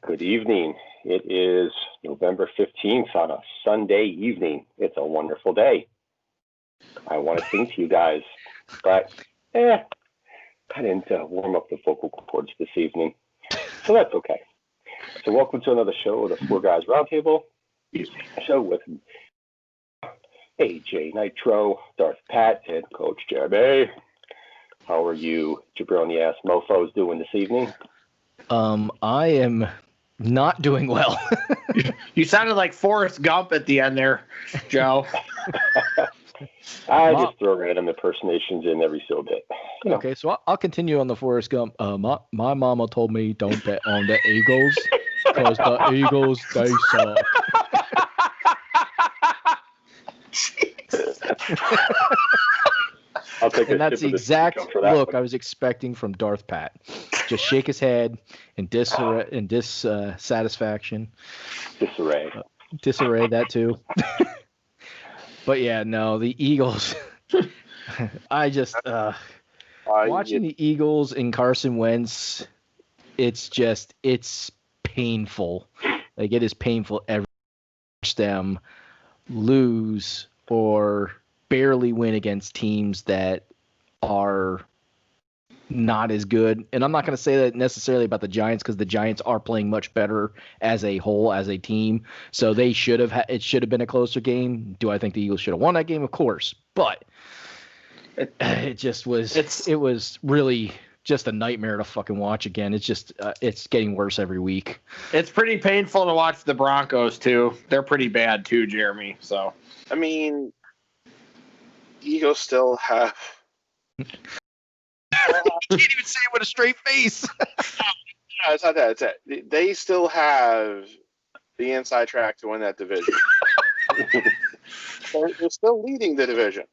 Good evening. It is November 15th on a Sunday evening. It's a wonderful day. I want to sing to you guys, but I didn't warm up the vocal cords this evening, so that's okay. So welcome to another show of the Four Guys Roundtable, a show with AJ Nitro, Darth Pat, and Coach Jeremy. How are you jabroni-ass mofos doing this evening? I am not doing well. You sounded like Forrest Gump at the end there, Joe. I just throw random impersonations in every so bit. Okay, so I'll continue on the Forrest Gump. My mama told me don't bet on the Eagles because the Eagles, they suck. I'll take and that's the exact look I was expecting from Darth Pat. Just shake his head in dissatisfaction. Disarray. Disarray, that too. But yeah, no, the Eagles. I just watching the Eagles and Carson Wentz. It's painful. Like, it is painful every watch them lose or barely win against teams that are not as good. And I'm not going to say that necessarily about the Giants, because the Giants are playing much better as a whole, as a team. So they should have it should have been a closer game. Do I think the Eagles should have won that game? Of course. But it was really just a nightmare to fucking watch again. It's just it's getting worse every week. It's pretty painful to watch the Broncos too. They're pretty bad too, Jeremy. So I mean, Eagles still have. You can't even say it with a straight face. No, it's not that. It's that. They still have the inside track to win that division. They're still leading the division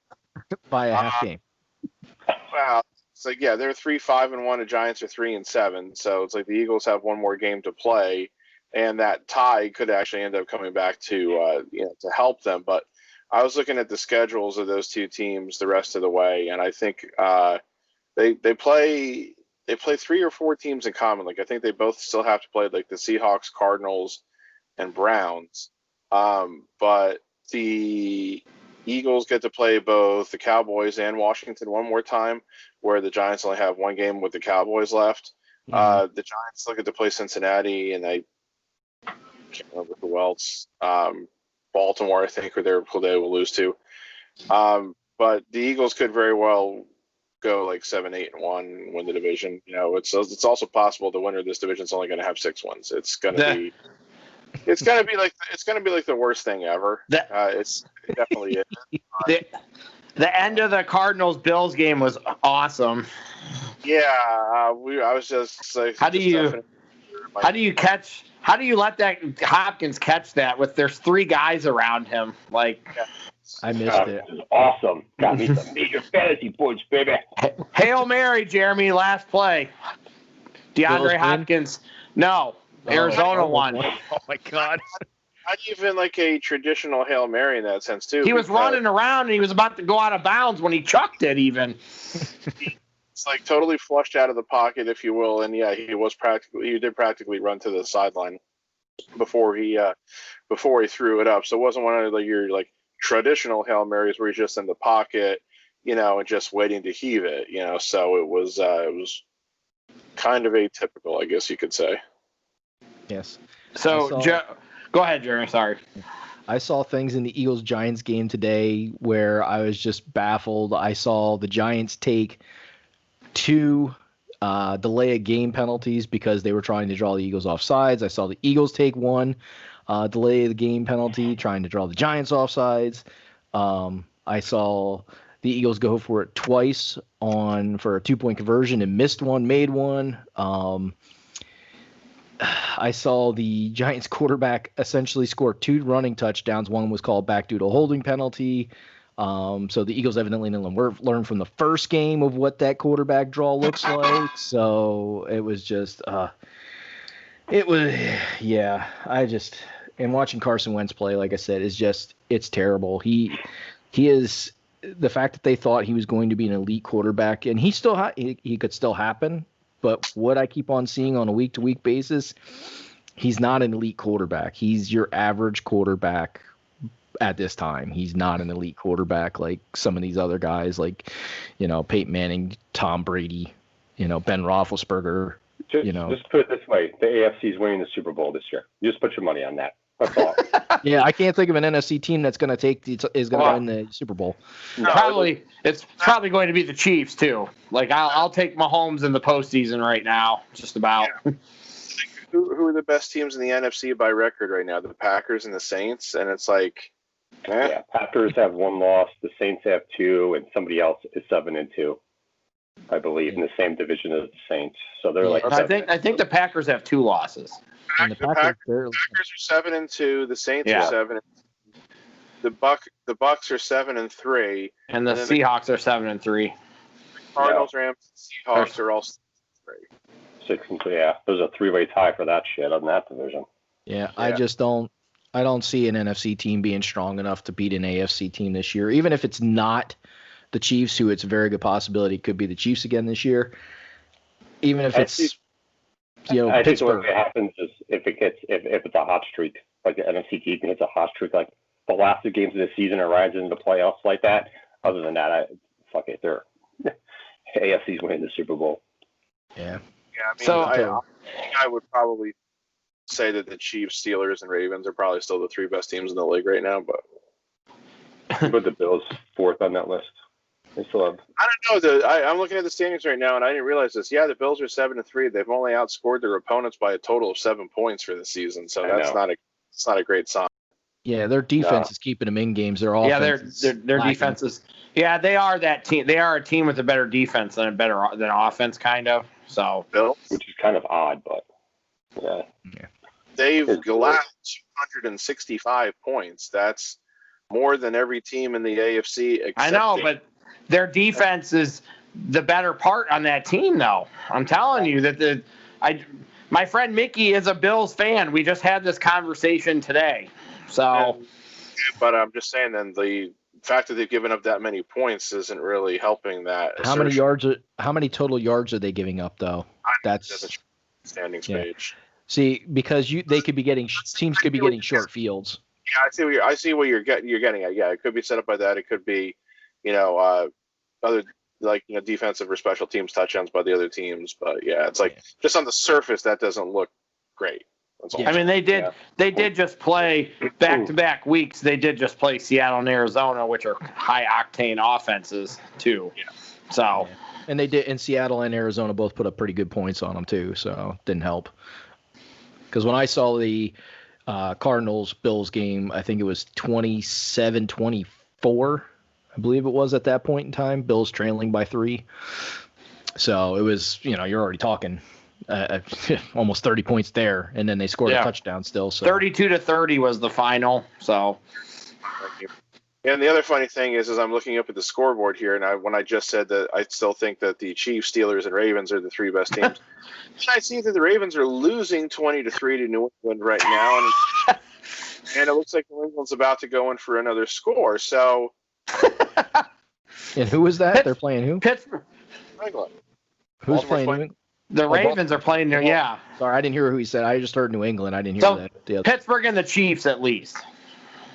by a half game. Wow. It's like, yeah, they're 3-5-1. The Giants are 3-7. So it's like the Eagles have one more game to play, and that tie could actually end up coming back to to help them. But I was looking at the schedules of those two teams the rest of the way, and I think they play 3 or 4 teams in common. Like, I think they both still have to play like the Seahawks, Cardinals, and Browns. But the Eagles get to play both the Cowboys and Washington one more time, where the Giants only have one game with the Cowboys left. Mm-hmm. The Giants look at to play Cincinnati, and I can't remember who else. Baltimore, I think, who they will lose to. But the Eagles could very well go like 7-8-1, win the division. You know, it's also possible the winner of this division is only going to have 6 wins. It's going to be like the worst thing ever. It definitely is. The end of the Cardinals Bills game was awesome. Yeah, I was just like, how do you let that Hopkins catch that with there's 3 guys around him? Like, I missed it. Awesome. Got me some major fantasy points, baby. Hail Mary, Jeremy, last play. DeAndre Hopkins. No, Arizona won. Oh my God. Not even like a traditional Hail Mary in that sense, too. He was running around and he was about to go out of bounds when he chucked it even. It's like totally flushed out of the pocket, if you will, and yeah, he did practically run to the sideline before he threw it up. So it wasn't one of your like traditional Hail Marys where he's just in the pocket, and just waiting to heave it, So it was kind of atypical, I guess you could say. Yes. So go ahead, Jeremy. Sorry. I saw things in the Eagles-Giants game today where I was just baffled. I saw the Giants take 2 delay of game penalties because they were trying to draw the Eagles off sides. I saw the Eagles take 1 delay of the game penalty trying to draw the Giants off sides. I saw the Eagles go for it twice for a 2-point conversion and missed one, made one. I saw the Giants quarterback essentially score 2 running touchdowns. One was called back due to a holding penalty. So the Eagles evidently didn't learn from the first game of what that quarterback draw looks like. So it was just, and watching Carson Wentz play, like I said, it's terrible. He is, the fact that they thought he was going to be an elite quarterback, and he could still happen. But what I keep on seeing on a week-to-week basis He's not an elite quarterback. He's your average quarterback at this time. He's not an elite quarterback like some of these other guys, like, Peyton Manning, Tom Brady, Ben Roethlisberger. Just put it this way: the AFC is winning the Super Bowl this year. You just put your money on that. That's all. Yeah, I can't think of an NFC team that's going to win the Super Bowl. It's probably going to be the Chiefs too. Like I'll take Mahomes in the postseason right now, just about. Yeah. Who are the best teams in the NFC by record right now? The Packers and the Saints, and it's like, yeah, Packers have 1 loss, the Saints have 2, and somebody else is 7-2, I believe, in the same division as the Saints. So they're like. I think the Packers have 2 losses. And the Packers are 7-2. The Saints are 7. The Bucks are 7-3, and the Seahawks are 7-3. Cardinals, Rams, Seahawks are all 7-3. 6-3. Yeah, there's a 3-way tie for that shit on that division. Yeah, I don't see an NFC team being strong enough to beat an AFC team this year. Even if it's not the Chiefs, who it's a very good possibility could be the Chiefs again this year. Even if it's I think Pittsburgh. what happens is if it's a hot streak, like the NFC team hits a hot streak, like the last 2 games of the season or rides into the playoffs like that. Other than that, they're AFC's winning the Super Bowl. Yeah. Yeah, I mean, I would probably say that the Chiefs, Steelers, and Ravens are probably still the 3 best teams in the league right now, but put the Bills 4th on that list. They still have. I don't know. I'm looking at the standings right now, and I didn't realize this. Yeah, the Bills are 7-3. They've only outscored their opponents by a total of 7 points for the season, so that's not a great sign. Yeah, their defense is keeping them in games. Their offense. Yeah, their defense is. Yeah, they are that team. They are a team with a better defense than offense, kind of. So, which is kind of odd, but yeah. They've allowed 265 points. That's more than every team in the AFC. I know, but their defense is the better part on that team, though. I'm telling you that my friend Mickey is a Bills fan. We just had this conversation today. So, but I'm just saying, then the fact that they've given up that many points isn't really helping that. How many total yards are they giving up, though? That's the standings page. See, because teams could be getting short fields. Yeah, I see what you're getting at. Yeah, it could be set up by that. It could be, other defensive or special teams touchdowns by the other teams. But yeah, it's like just on the surface that doesn't look great. That's all. Yeah. I mean, they did just play back-to-back weeks. They did just play Seattle and Arizona, which are high-octane offenses too. Yeah. So. Yeah. And they did, and Seattle and Arizona both put up pretty good points on them too, so it didn't help. Because when I saw the Cardinals-Bills game, I think it was 27-24, I believe it was at that point in time. Bills trailing by 3. So it was, you're already talking almost 30 points there, and then they scored a touchdown still. So 32-30 was the final. So. Thank you. And the other funny thing is I'm looking up at the scoreboard here, and when I just said that I still think that the Chiefs, Steelers, and Ravens are the 3 best teams, I see that the Ravens are losing 20-3 to New England right now, and it looks like New England's about to go in for another score. So, and who was that? They're playing who? Pittsburgh. England. Who's playing New England? The Ravens are playing there. Yeah. Sorry, I didn't hear who he said. I just heard New England. I didn't hear that. Pittsburgh and the Chiefs, at least.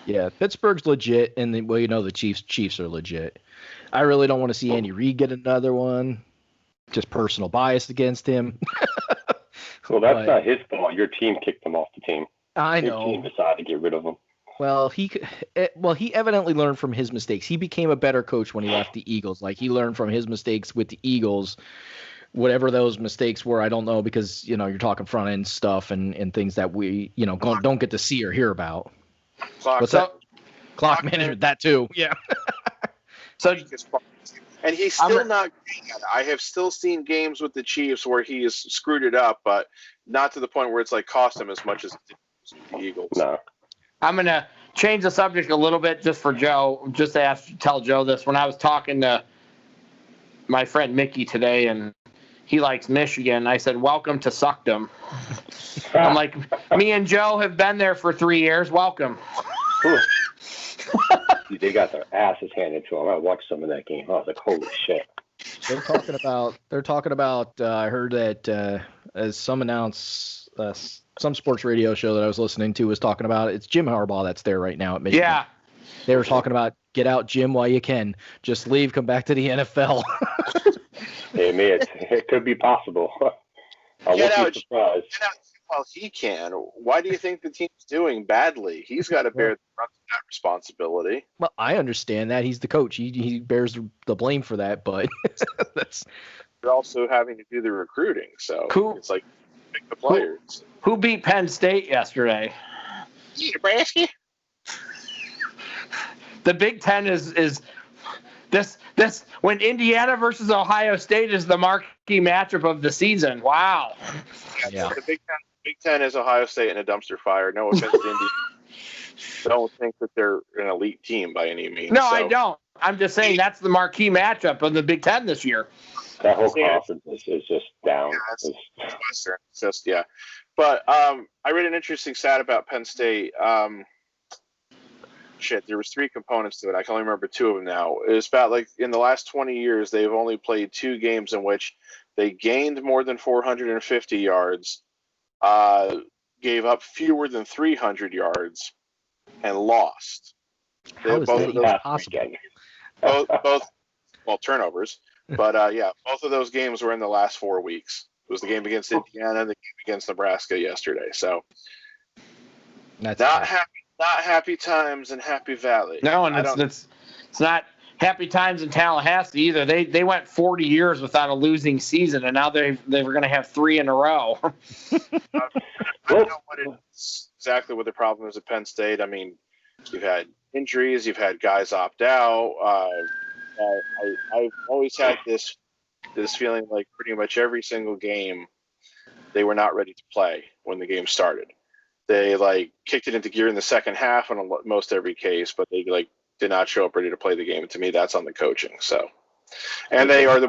Yeah, Pittsburgh's legit, and the Chiefs are legit. I really don't want to see Andy Reid get another one. Just personal bias against him. Well, that's not his fault. Your team kicked him off the team. I know. Your team decided to get rid of him. Well, he evidently learned from his mistakes. He became a better coach when he left the Eagles. Like, he learned from his mistakes with the Eagles. Whatever those mistakes were, I don't know, because you're talking front end stuff and things that we don't get to see or hear about. What's that? Clock management, that too. Yeah. And he's still not great at it. I have still seen games with the Chiefs where he has screwed it up, but not to the point where it's like cost him as much as it did with the Eagles. No. I'm gonna change the subject a little bit just for Joe. Just to tell Joe this. When I was talking to my friend Mickey today, and he likes Michigan, I said, "Welcome to Suckdom." I'm like, me and Joe have been there for 3 years. Welcome. They got their asses handed to them. I watched some of that game. I was like, holy shit. They're talking about. I heard that as some some sports radio show that I was listening to was talking about it. It's Jim Harbaugh that's there right now at Michigan. Yeah. They were talking about get out, Jim, while you can. Just leave, come back to the NFL. Hey, man, it could be possible. I won't be surprised. Get out while he can. Why do you think the team's doing badly? He's got to bear the brunt of that responsibility. Well, I understand that. He's the coach. He bears the blame for that, but that's... You're also having to do the recruiting, so it's like pick the players. Who beat Penn State yesterday? Nebraska. The Big Ten is this when Indiana versus Ohio State is the marquee matchup of the season. Wow. Yeah. The Big Ten is Ohio State in a dumpster fire. No offense to Indiana. Don't think that they're an elite team by any means. No, I don't. I'm just saying that's the marquee matchup of the Big Ten this year. That whole conference is just down. Yeah, it's just But I read an interesting stat about Penn State. There was 3 components to it. I can only remember 2 of them now. It's about like in the last 20 years, they've only played 2 games in which they gained more than 450 yards, gave up fewer than 300 yards, and lost. How is that even possible? Both turnovers. But, both of those games were in the last 4 weeks. It was the game against Indiana and the game against Nebraska yesterday. So that's not happy times in Happy Valley. No, and it's not happy times in Tallahassee either. They went 40 years without a losing season, and now they were going to have 3 in a row. I don't know exactly what the problem is at Penn State. I mean, you've had injuries, you've had guys opt out. I've always had this feeling like pretty much every single game they were not ready to play when the game started. They kicked it into gear in the second half in most every case, but they did not show up ready to play the game. And to me, that's on the coaching. So, and they are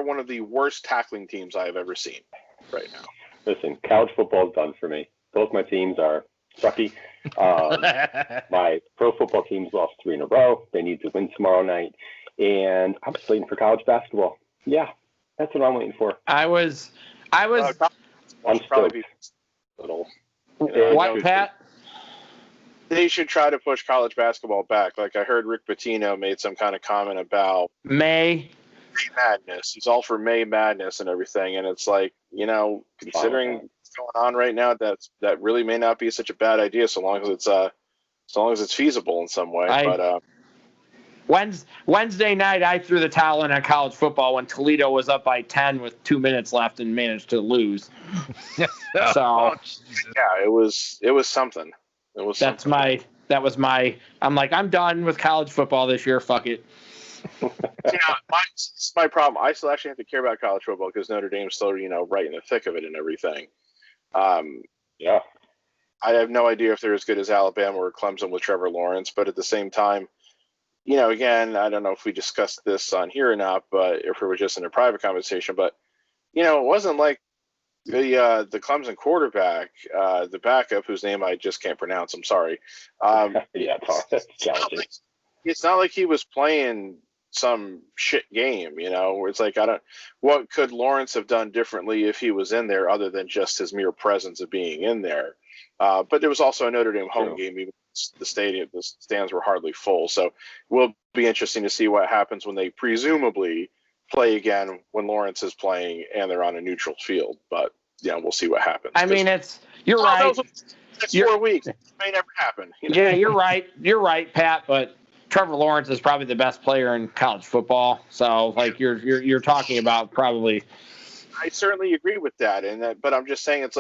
one of the worst tackling teams I have ever seen right now. Listen, college football is done for me. Both my teams are sucky. My pro football team's lost 3 in a row. They need to win tomorrow night. And I'm just waiting for college basketball. Yeah, that's what I'm waiting for. I was. I'm probably little. What, Pat? They should try to push college basketball back. Like I heard Rick Pitino made some kind of comment about May Madness. He's all for May Madness and everything. And it's considering what's going on right now, that really may not be such a bad idea so long as it's feasible in some way. Wednesday night, I threw the towel in on college football when Toledo was up by 10 with 2 minutes left and managed to lose. So, it was something. That was my. I'm like, I'm done with college football this year. Fuck it. My problem. I still actually have to care about college football because Notre Dame's still, right in the thick of it and everything. I have no idea if they're as good as Alabama or Clemson with Trevor Lawrence, but at the same time, again, I don't know if we discussed this on here or not, but if it was just in a private conversation, but it wasn't like the Clemson quarterback, the backup, whose name I just can't pronounce. I'm sorry. It's not like he was playing some shit game, where it's like, what could Lawrence have done differently if he was in there other than just his mere presence of being in there? But there was also a Notre Dame home game. Even the stands were hardly full. So it will be interesting to see what happens when they presumably play again when Lawrence is playing and they're on a neutral field. But we'll see what happens. I mean, you're right. Next 4 weeks, it may never happen. Yeah, you're right. You're right, Pat. But Trevor Lawrence is probably the best player in college football. So you're talking about probably. I certainly agree with that, but I'm just saying it's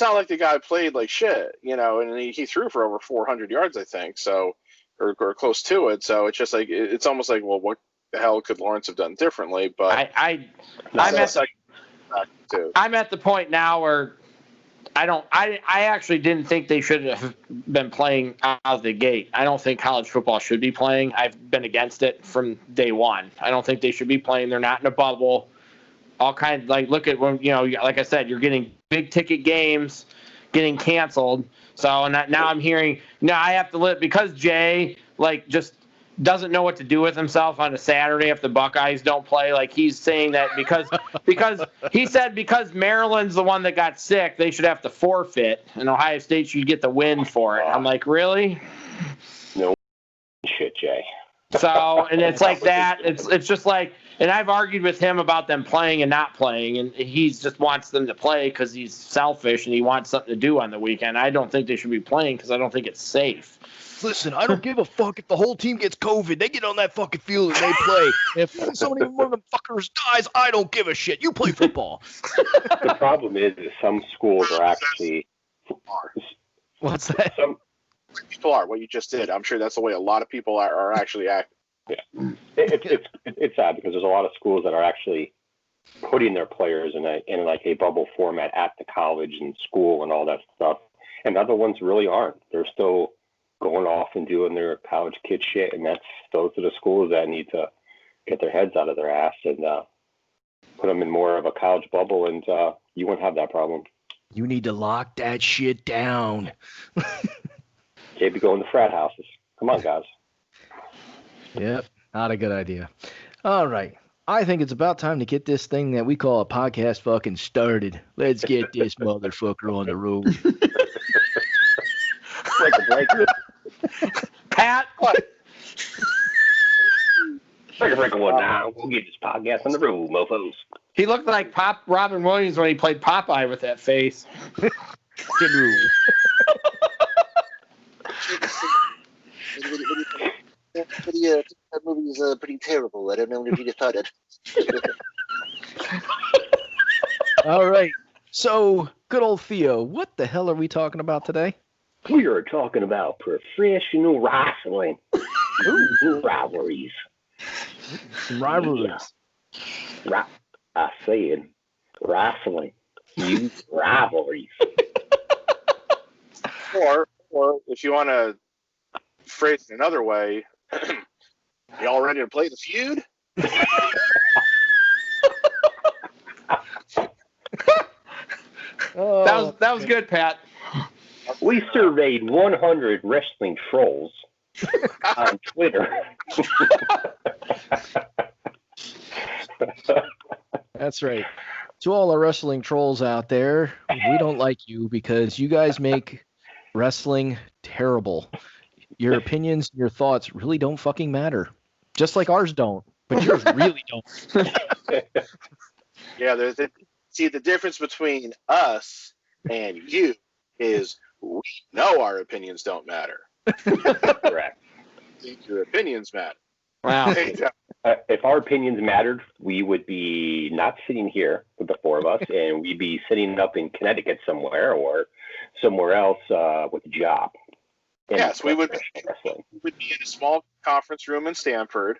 not like the guy played like shit, and he threw for over 400 yards, I think, so or close to it. So it's just it's almost like, well, what the hell could Lawrence have done differently? But I'm at the point now where I actually didn't think they should have been playing out of the gate. I don't think college football should be playing. I've been against it from day one. I don't think they should be playing. They're not in a bubble. All kinds look at when like I said, you're getting big ticket games getting canceled. So now I'm hearing I have to live because Jay just doesn't know what to do with himself on a Saturday if the Buckeyes don't play. Like, he's saying that because he said because Maryland's the one that got sick, they should have to forfeit, and Ohio State should get the win for it. I'm like, really? No shit, Jay. So, and it's like that. It's just like, and I've argued with him about them playing and not playing, and he just wants them to play because he's selfish and he wants something to do on the weekend. I don't think they should be playing because I don't think it's safe. Listen, I don't give a fuck if the whole team gets COVID. They get on that fucking field and they play. If somebody, one of them fuckers dies, I don't give a shit. You play football. The problem is some schools are actually. What's that? Some People are what you just did. I'm sure that's the way a lot of people are actually acting. Yeah, it's sad because there's a lot of schools that are actually putting their players in like a bubble format at the college and school and all that stuff, and other ones really aren't. They're still going off and doing their college kid shit, and those are the schools that need to get their heads out of their ass and put them in more of a college bubble, and you won't have that problem. You need to lock that shit down. Can't be going to frat houses. Come on, guys. Yep, not a good idea. All right. I think it's about time to get this thing that we call a podcast fucking started. Let's get this motherfucker on the road. Break a break. Pat, what? Break one now. We'll get this podcast on the road, mofos. He looked like Robin Williams when he played Popeye with that face. That movie is pretty terrible. I don't know if you thought it. All right. So, good old Theo, what the hell are we talking about today? We are talking about professional wrestling. Rivalries. Some rivalries. Yeah. I said wrestling. Huge rivalries. Or if you want to phrase it another way, y'all ready to play the feud? That was good, Pat. We surveyed 100 wrestling trolls on Twitter. That's right. To all our wrestling trolls out there, we don't like you because you guys make wrestling terrible. Your opinions, your thoughts really don't fucking matter. Just like ours don't, but yours really don't. Yeah, the difference between us and you is we know our opinions don't matter. Correct. Your opinions matter. Wow. If our opinions mattered, we would be not sitting here with the four of us, and we'd be sitting up in Connecticut somewhere or somewhere else with a job. Yes, we would be in a small conference room in Stanford.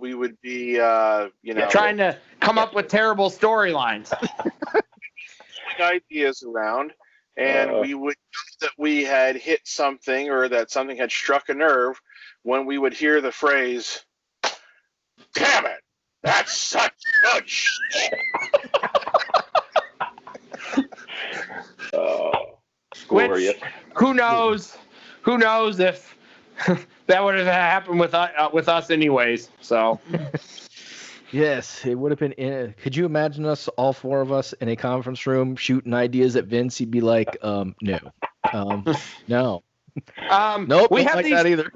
We would be, trying to come up with terrible storylines. Ideas around, and we would know that we had hit something or that something had struck a nerve when we would hear the phrase, "Damn it, that's such good shit." Which, who knows if that would have happened with us anyways. So yes, it would have been. Could you imagine us, all four of us, in a conference room shooting ideas at Vince? He'd be like, no, no. Nope, we don't have like these, that either.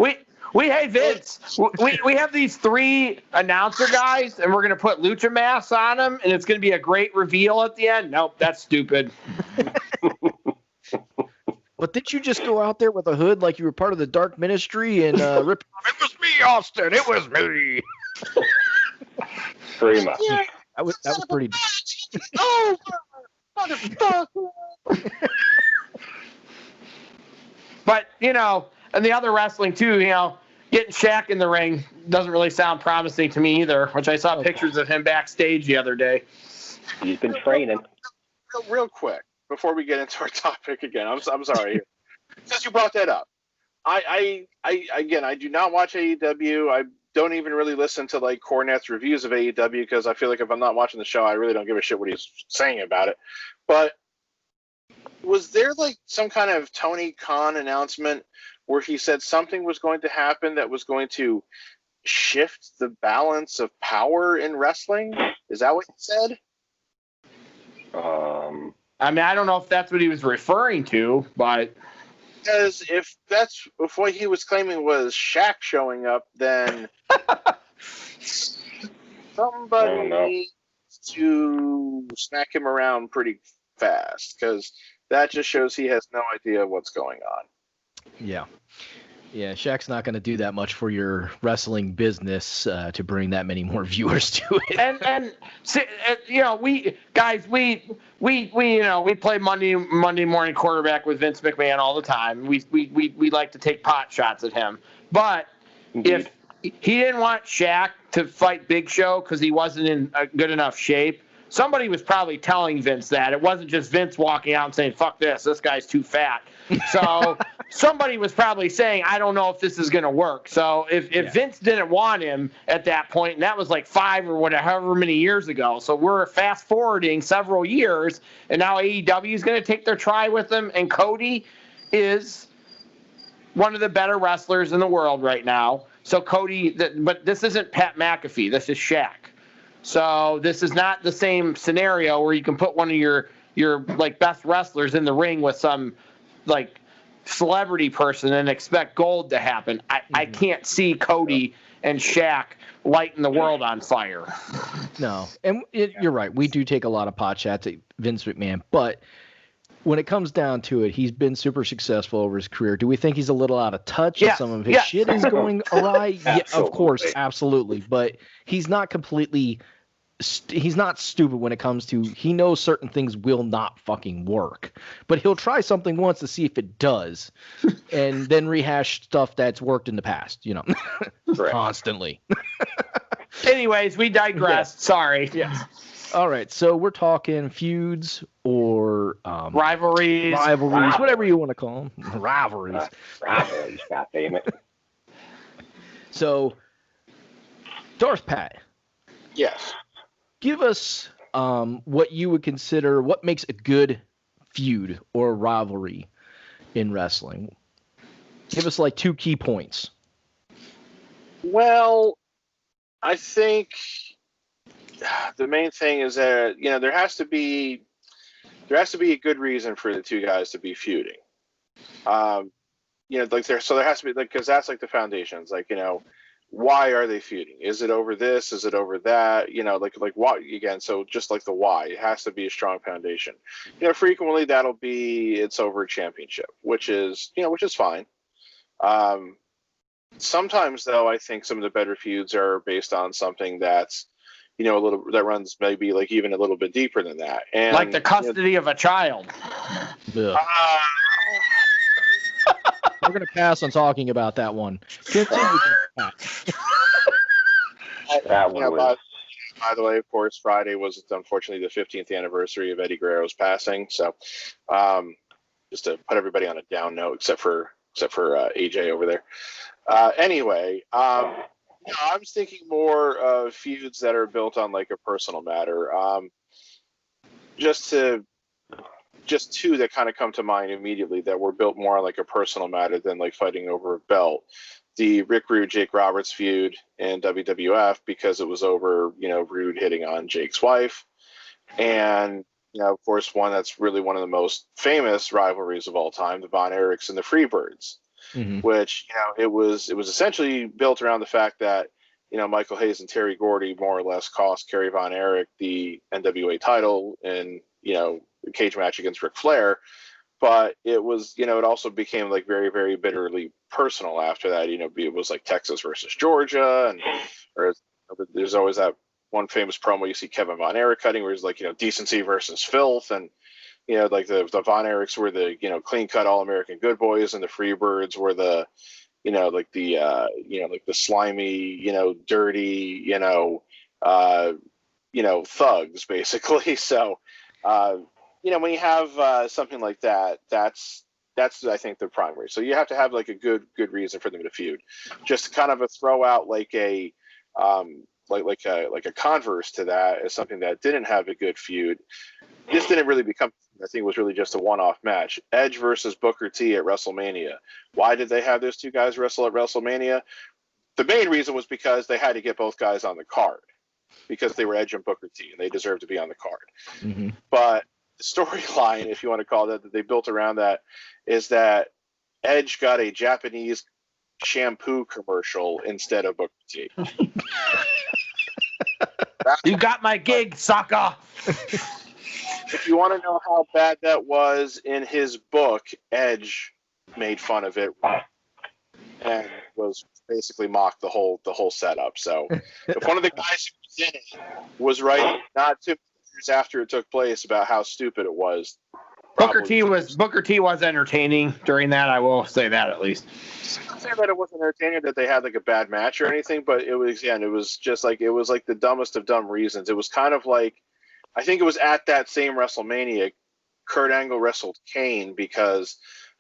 Hey Vince, we have these three announcer guys, and we're gonna put lucha masks on them, and it's gonna be a great reveal at the end. Nope, that's stupid. But didn't you just go out there with a hood like you were part of the Dark Ministry and rip? It was me, Austin. It was me. Pretty much. Yeah, That was pretty. oh, motherfucker! But and the other wrestling too, getting Shaq in the ring doesn't really sound promising to me either. Which I saw pictures of him backstage the other day. He's been training. Real quick, before we get into our topic again, I'm sorry. Since you brought that up, I do not watch AEW. I don't even really listen to like Cornette's reviews of AEW because I feel like if I'm not watching the show, I really don't give a shit what he's saying about it. But was there like some kind of Tony Khan announcement where he said something was going to happen that was going to shift the balance of power in wrestling. Is that what he said? I mean, I don't know if that's what he was referring to, but because if what he was claiming was Shaq showing up, then somebody needs to smack him around pretty fast, because that just shows he has no idea what's going on. Yeah, Shaq's not going to do that much for your wrestling business to bring that many more viewers to it. and you know, we play Monday morning quarterback with Vince McMahon all the time. We like to take pot shots at him, but if he didn't want Shaq to fight Big Show because he wasn't in a good enough shape, somebody was probably telling Vince that. It wasn't just Vince walking out and saying, "Fuck this guy's too fat." So somebody was probably saying, "I don't know if this is going to work." So if Vince didn't want him at that point, and that was like 5 or whatever, however many years ago. So we're fast forwarding several years, and now AEW is going to take their try with him. And Cody is one of the better wrestlers in the world right now. So Cody, but this isn't Pat McAfee. This is Shaq. So this is not the same scenario where you can put one of your like best wrestlers in the ring with some like celebrity person and expect gold to happen. I can't see Cody and Shaq lighting the world on fire. No, and you're right. We do take a lot of pot shots at Vince McMahon, but when it comes down to it, he's been super successful over his career. Do we think he's a little out of touch? Yes. Some of his shit is going awry? Yeah, of course, absolutely. But he's not completely he's not stupid when it comes to he knows certain things will not fucking work. But he'll try something once to see if it does and then rehash stuff that's worked in the past, you know, constantly. Anyways, we digress. Yeah. Sorry. Yeah. All right, so we're talking feuds or rivalries, whatever you want to call them. Rivalries, God damn it. So, Darth Pat. Yes. Give us what you would consider what makes a good feud or rivalry in wrestling. Give us like 2 key points. Well, I think the main thing is that there has to be a good reason for the two guys to be feuding. There has to be because that's like the foundations. Why are they feuding? Is it over this? Is it over that? Like what again? So just like the why, it has to be a strong foundation. Frequently that'll be it's over a championship, which is fine. Sometimes though, I think some of the better feuds are based on something that's a little that runs maybe like even a little bit deeper than that, and like the custody of a child. We're gonna pass on talking about that one. Continue. That one was. By the way, of course, Friday was unfortunately the 15th anniversary of Eddie Guerrero's passing. So, just to put everybody on a down note, except for AJ over there. Anyway, I'm thinking more of feuds that are built on like a personal matter. Just two that kind of come to mind immediately that were built more on like a personal matter than like fighting over a belt. The Rick Rude, Jake Roberts feud in WWF, because it was over, Rude hitting on Jake's wife. And, of course, one that's really one of the most famous rivalries of all time, the Von Erichs and the Freebirds, which, it was essentially built around the fact that, Michael Hayes and Terry Gordy more or less cost Kerry Von Erich the NWA title in, a cage match against Ric Flair. But it was, it also became like very, very bitterly personal after that. It was like Texas versus Georgia, or there's always that one famous promo you see Kevin Von Erich cutting where he's like, decency versus filth, and like the Von Erichs were the clean cut All American good boys, and the Freebirds were the like the slimy dirty thugs basically. So. When you have something like that, that's I think the primary. So you have to have like a good reason for them to feud. Just kind of a throw out like a like a converse to that is something that didn't have a good feud. this didn't really become, I think it was really just a one-off match. Edge versus Booker T at WrestleMania. Why did they have those two guys wrestle at WrestleMania? The main reason was because they had to get both guys on the card because they were Edge and Booker T, and they deserved to be on the card. Mm-hmm. But the storyline, if you want to call it that they built around that, is that Edge got a Japanese shampoo commercial instead of Booker T. You got my gig, sucker. If you want to know how bad that was, in his book, Edge made fun of it and was basically mocked the whole setup. So if one of the guys who was in it was writing not 2 years after it took place about how stupid it was, Booker T was entertaining during that. I will say that at least. I'm not saying that it wasn't entertaining, that they had like a bad match or anything, but it was just like, it was like the dumbest of dumb reasons. It was kind of like, I think it was at that same WrestleMania, Kurt Angle wrestled Kane because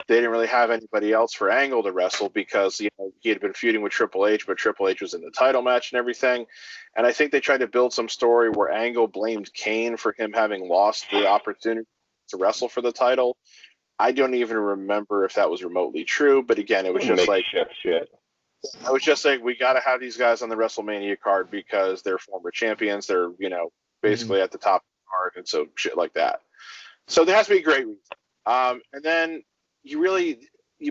they didn't really have anybody else for Angle to wrestle because he had been feuding with Triple H, but Triple H was in the title match and everything. And I think they tried to build some story where Angle blamed Kane for him having lost the opportunity to wrestle for the title. I don't even remember if that was remotely true, but again, it was just like shit. I was just like, we got to have these guys on the WrestleMania card because they're former champions. They're basically at the top of the card, and so shit like that. So there has to be a great reason. And then you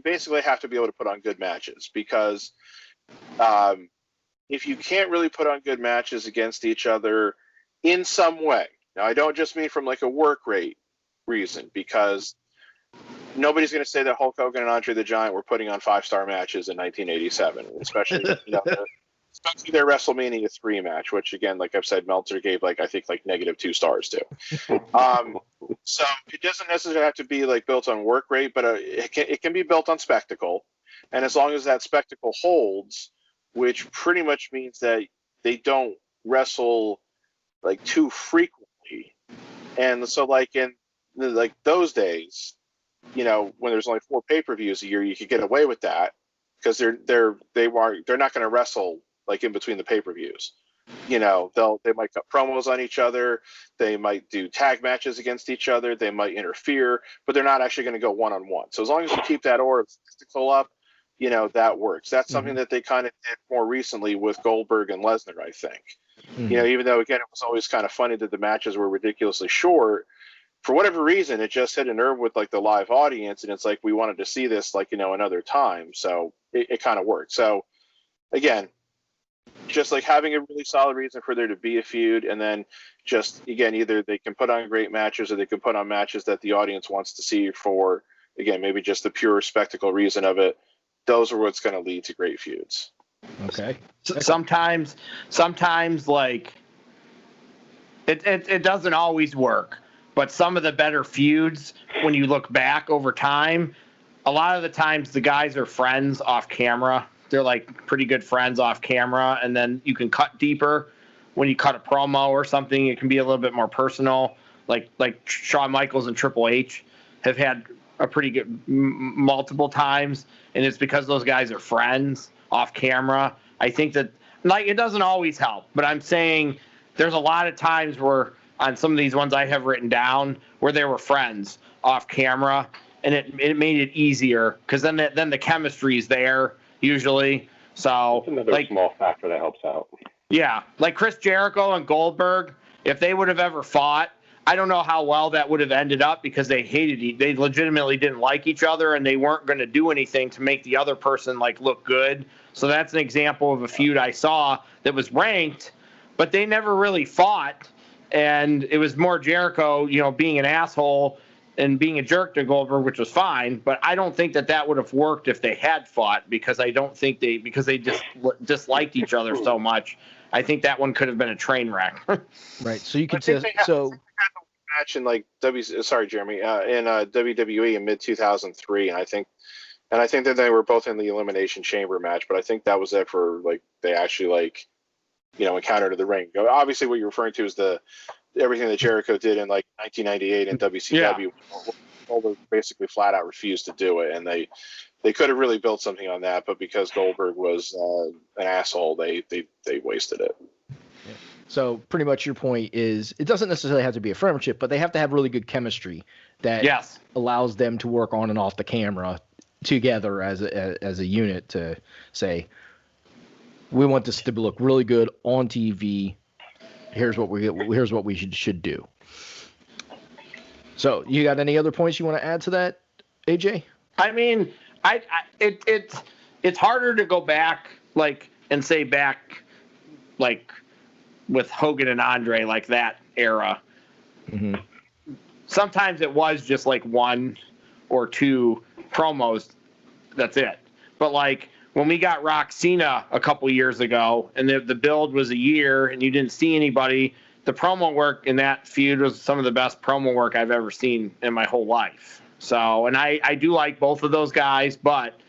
basically have to be able to put on good matches because if you can't really put on good matches against each other in some way, now I don't just mean from like a work rate reason, because nobody's going to say that Hulk Hogan and Andre the Giant were putting on 5-star matches in 1987, especially especially their WrestleMania 3 match, which again, like I've said, Meltzer gave I think -2 stars to. So it doesn't necessarily have to be like built on work rate, but it can be built on spectacle, and as long as that spectacle holds, which pretty much means that they don't wrestle like too frequently, and so like in like those days, when there's only 4 pay-per-views a year, you could get away with that because they're not going to wrestle like in between the pay-per-views. They might cut promos on each other, they might do tag matches against each other, they might interfere, but they're not actually going to go one-on-one. So as long as you keep that aura of spectacle up, that works. That's something that they kind of did more recently with Goldberg and Lesnar, I think. Even though again it was always kind of funny that the matches were ridiculously short, for whatever reason, it just hit a nerve with like the live audience, and it's like we wanted to see this another time, so it kind of worked. So again, just like having a really solid reason for there to be a feud, and then just again, either they can put on great matches or they can put on matches that the audience wants to see for, again, maybe just the pure spectacle reason of it. Those are what's going to lead to great feuds. Okay. Sometimes like it doesn't always work, but some of the better feuds, when you look back over time, a lot of the times the guys are friends off camera. They're like pretty good friends off camera, and then you can cut deeper when you cut a promo or something. It can be a little bit more personal. Like Shawn Michaels and Triple H have had a pretty good multiple times, and it's because those guys are friends off camera. I think that it doesn't always help, but I'm saying there's a lot of times where on some of these ones I have written down where they were friends off camera, and it made it easier because then the chemistry is there usually. So that's another small factor that helps out. Yeah, like Chris Jericho and Goldberg, if they would have ever fought, I don't know how well that would have ended up because they they legitimately didn't like each other, and they weren't going to do anything to make the other person look good. So that's an example of a feud I saw that was ranked, but they never really fought, and it was more Jericho, being an asshole and being a jerk to Goldberg, which was fine, but I don't think that would have worked if they had fought because I don't think because they just disliked each other so much. I think that one could have been a train wreck. Right. So you could say so. Match in WWE in mid 2003, and I think that they were both in the Elimination Chamber match, but I think that was it for they actually encountered in the ring. Obviously, what you're referring to is everything that Jericho did in 1998 in WCW. Yeah. Goldberg basically flat out refused to do it, and they could have really built something on that, but because Goldberg was an asshole, they wasted it. So pretty much your point is it doesn't necessarily have to be a friendship, but they have to have really good chemistry that allows them to work on and off the camera together as a unit to say, we want this to look really good on TV. Here's what we should do. So you got any other points you want to add to that, AJ? I mean, it's harder to go back and say back with Hogan and Andre, like that era. Mm-hmm. Sometimes it was just like one or two promos. That's it. But when we got Rock Cena a couple years ago and the build was a year and you didn't see anybody, the promo work in that feud was some of the best promo work I've ever seen in my whole life. So, and I do like both of those guys, but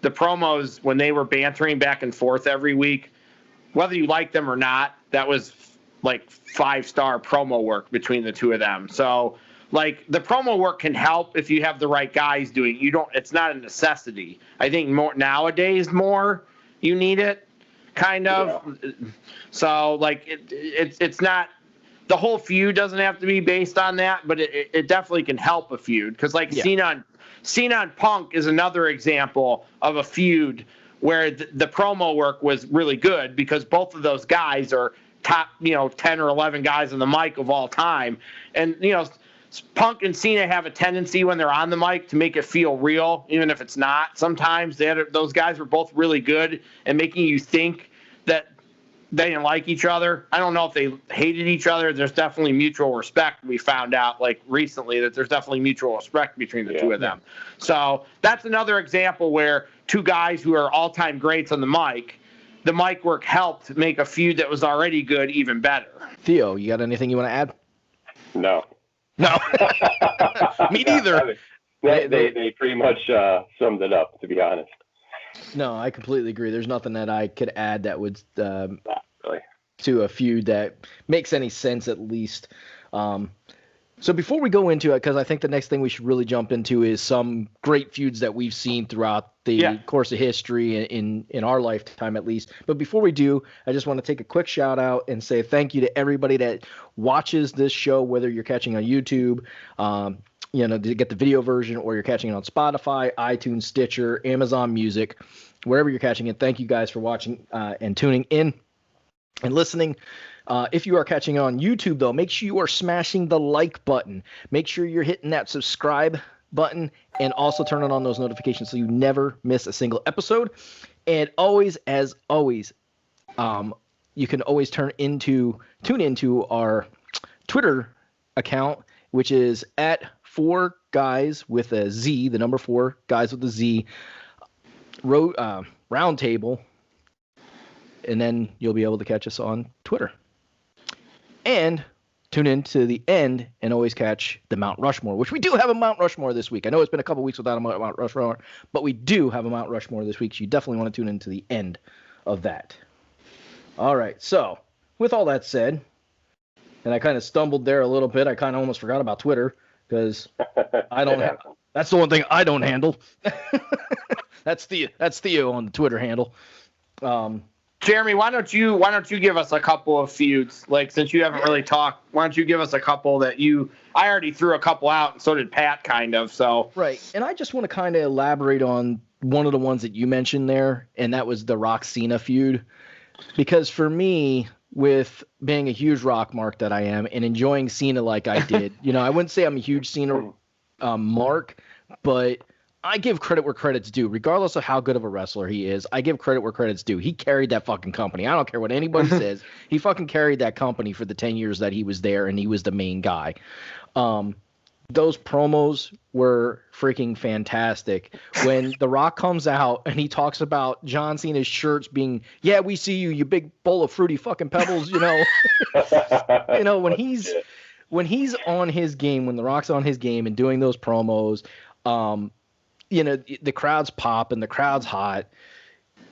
the promos when they were bantering back and forth every week, whether you like them or not, that was 5-star promo work between the two of them. So the promo work can help if you have the right guys doing it. It's not a necessity. I think nowadays you need it, kind of. Yeah. So it's not, the whole feud doesn't have to be based on that, but it definitely can help a feud. Because Cena and Punk is another example of a feud where the promo work was really good because both of those guys are top 10 or 11 guys on the mic of all time. And Punk and Cena have a tendency when they're on the mic to make it feel real, even if it's not. Sometimes those guys were both really good and making you think that they didn't like each other. I don't know if they hated each other. There's definitely mutual respect. We found out recently that there's definitely mutual respect between the two of them. So that's another example where two guys who are all-time greats on the mic work helped make a feud that was already good even better. Theo, you got anything you want to add? No. Me neither. They pretty much summed it up, to be honest. No, I completely agree. There's nothing that I could add that would Not really. to a feud that makes any sense, at least. So before we go into it, because I think the next thing we should really jump into is some great feuds that we've seen throughout the course of history in our lifetime, at least. But before we do, I just want to take a quick shout out and say thank you to everybody that watches this show, whether you're catching on YouTube, to get the video version, or you're catching it on Spotify, iTunes, Stitcher, Amazon Music, wherever you're catching it. Thank you guys for watching and tuning in and listening. If you are catching it on YouTube, though, make sure you are smashing the like button. Make sure you're hitting that subscribe button and also turning on those notifications so you never miss a single episode. And always, as always, you can always tune into our Twitter account, which is at 4guys with a Z, the number 4 guys with a Z, roundtable, and then you'll be able to catch us on Twitter. And tune in to the end and always catch the Mount Rushmore, which we do have a Mount Rushmore this week. I know it's been a couple weeks without a Mount Rushmore, but we do have a Mount Rushmore this week, so you definitely want to tune into the end of that. All right, so with all that said, and I kind of stumbled there a little bit. I kind of almost forgot about Twitter because I don't have. That's the one thing I don't handle. That's Theo on the Twitter handle. Jeremy, why don't you give us a couple of feuds? Since you haven't really talked, why don't you give us a couple that I already threw a couple out, and so did Pat, kind of. So right, and I just want to kind of elaborate on one of the ones that you mentioned there, and that was the Rock Cena feud, because for me, with being a huge Rock mark that I am and enjoying Cena like I did, I wouldn't say I'm a huge Cena mark, but I give credit where credit's due. Regardless of how good of a wrestler he is, I give credit where credit's due. He carried that fucking company. I don't care what anybody says. He fucking carried that company for the 10 years that he was there, and he was the main guy. Those promos were freaking fantastic. When The Rock comes out and he talks about John Cena's shirts being, yeah, we see you, you big bowl of fruity fucking pebbles, when he's on his game, when The Rock's on his game and doing those promos, the crowd's pop and the crowd's hot.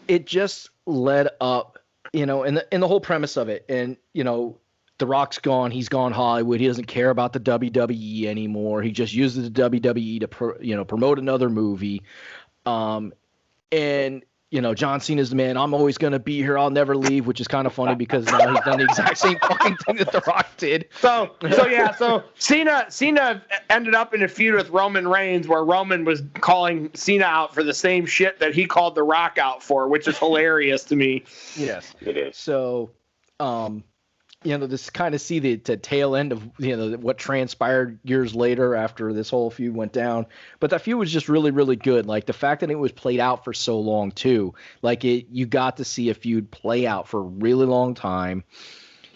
It just led up, and the whole premise of it. And, The Rock's gone. He's gone Hollywood. He doesn't care about the WWE anymore. He just uses the WWE to promote another movie. And John Cena's the man. I'm always going to be here. I'll never leave, which is kind of funny because now he's done the exact same fucking thing that The Rock did. So Cena ended up in a feud with Roman Reigns where Roman was calling Cena out for the same shit that he called The Rock out for, which is hilarious to me. Yes. It is. So, this kind of see the tail end of, what transpired years later after this whole feud went down. But that feud was just really, really good. Like the fact that it was played out for so long too, like you got to see a feud play out for a really long time.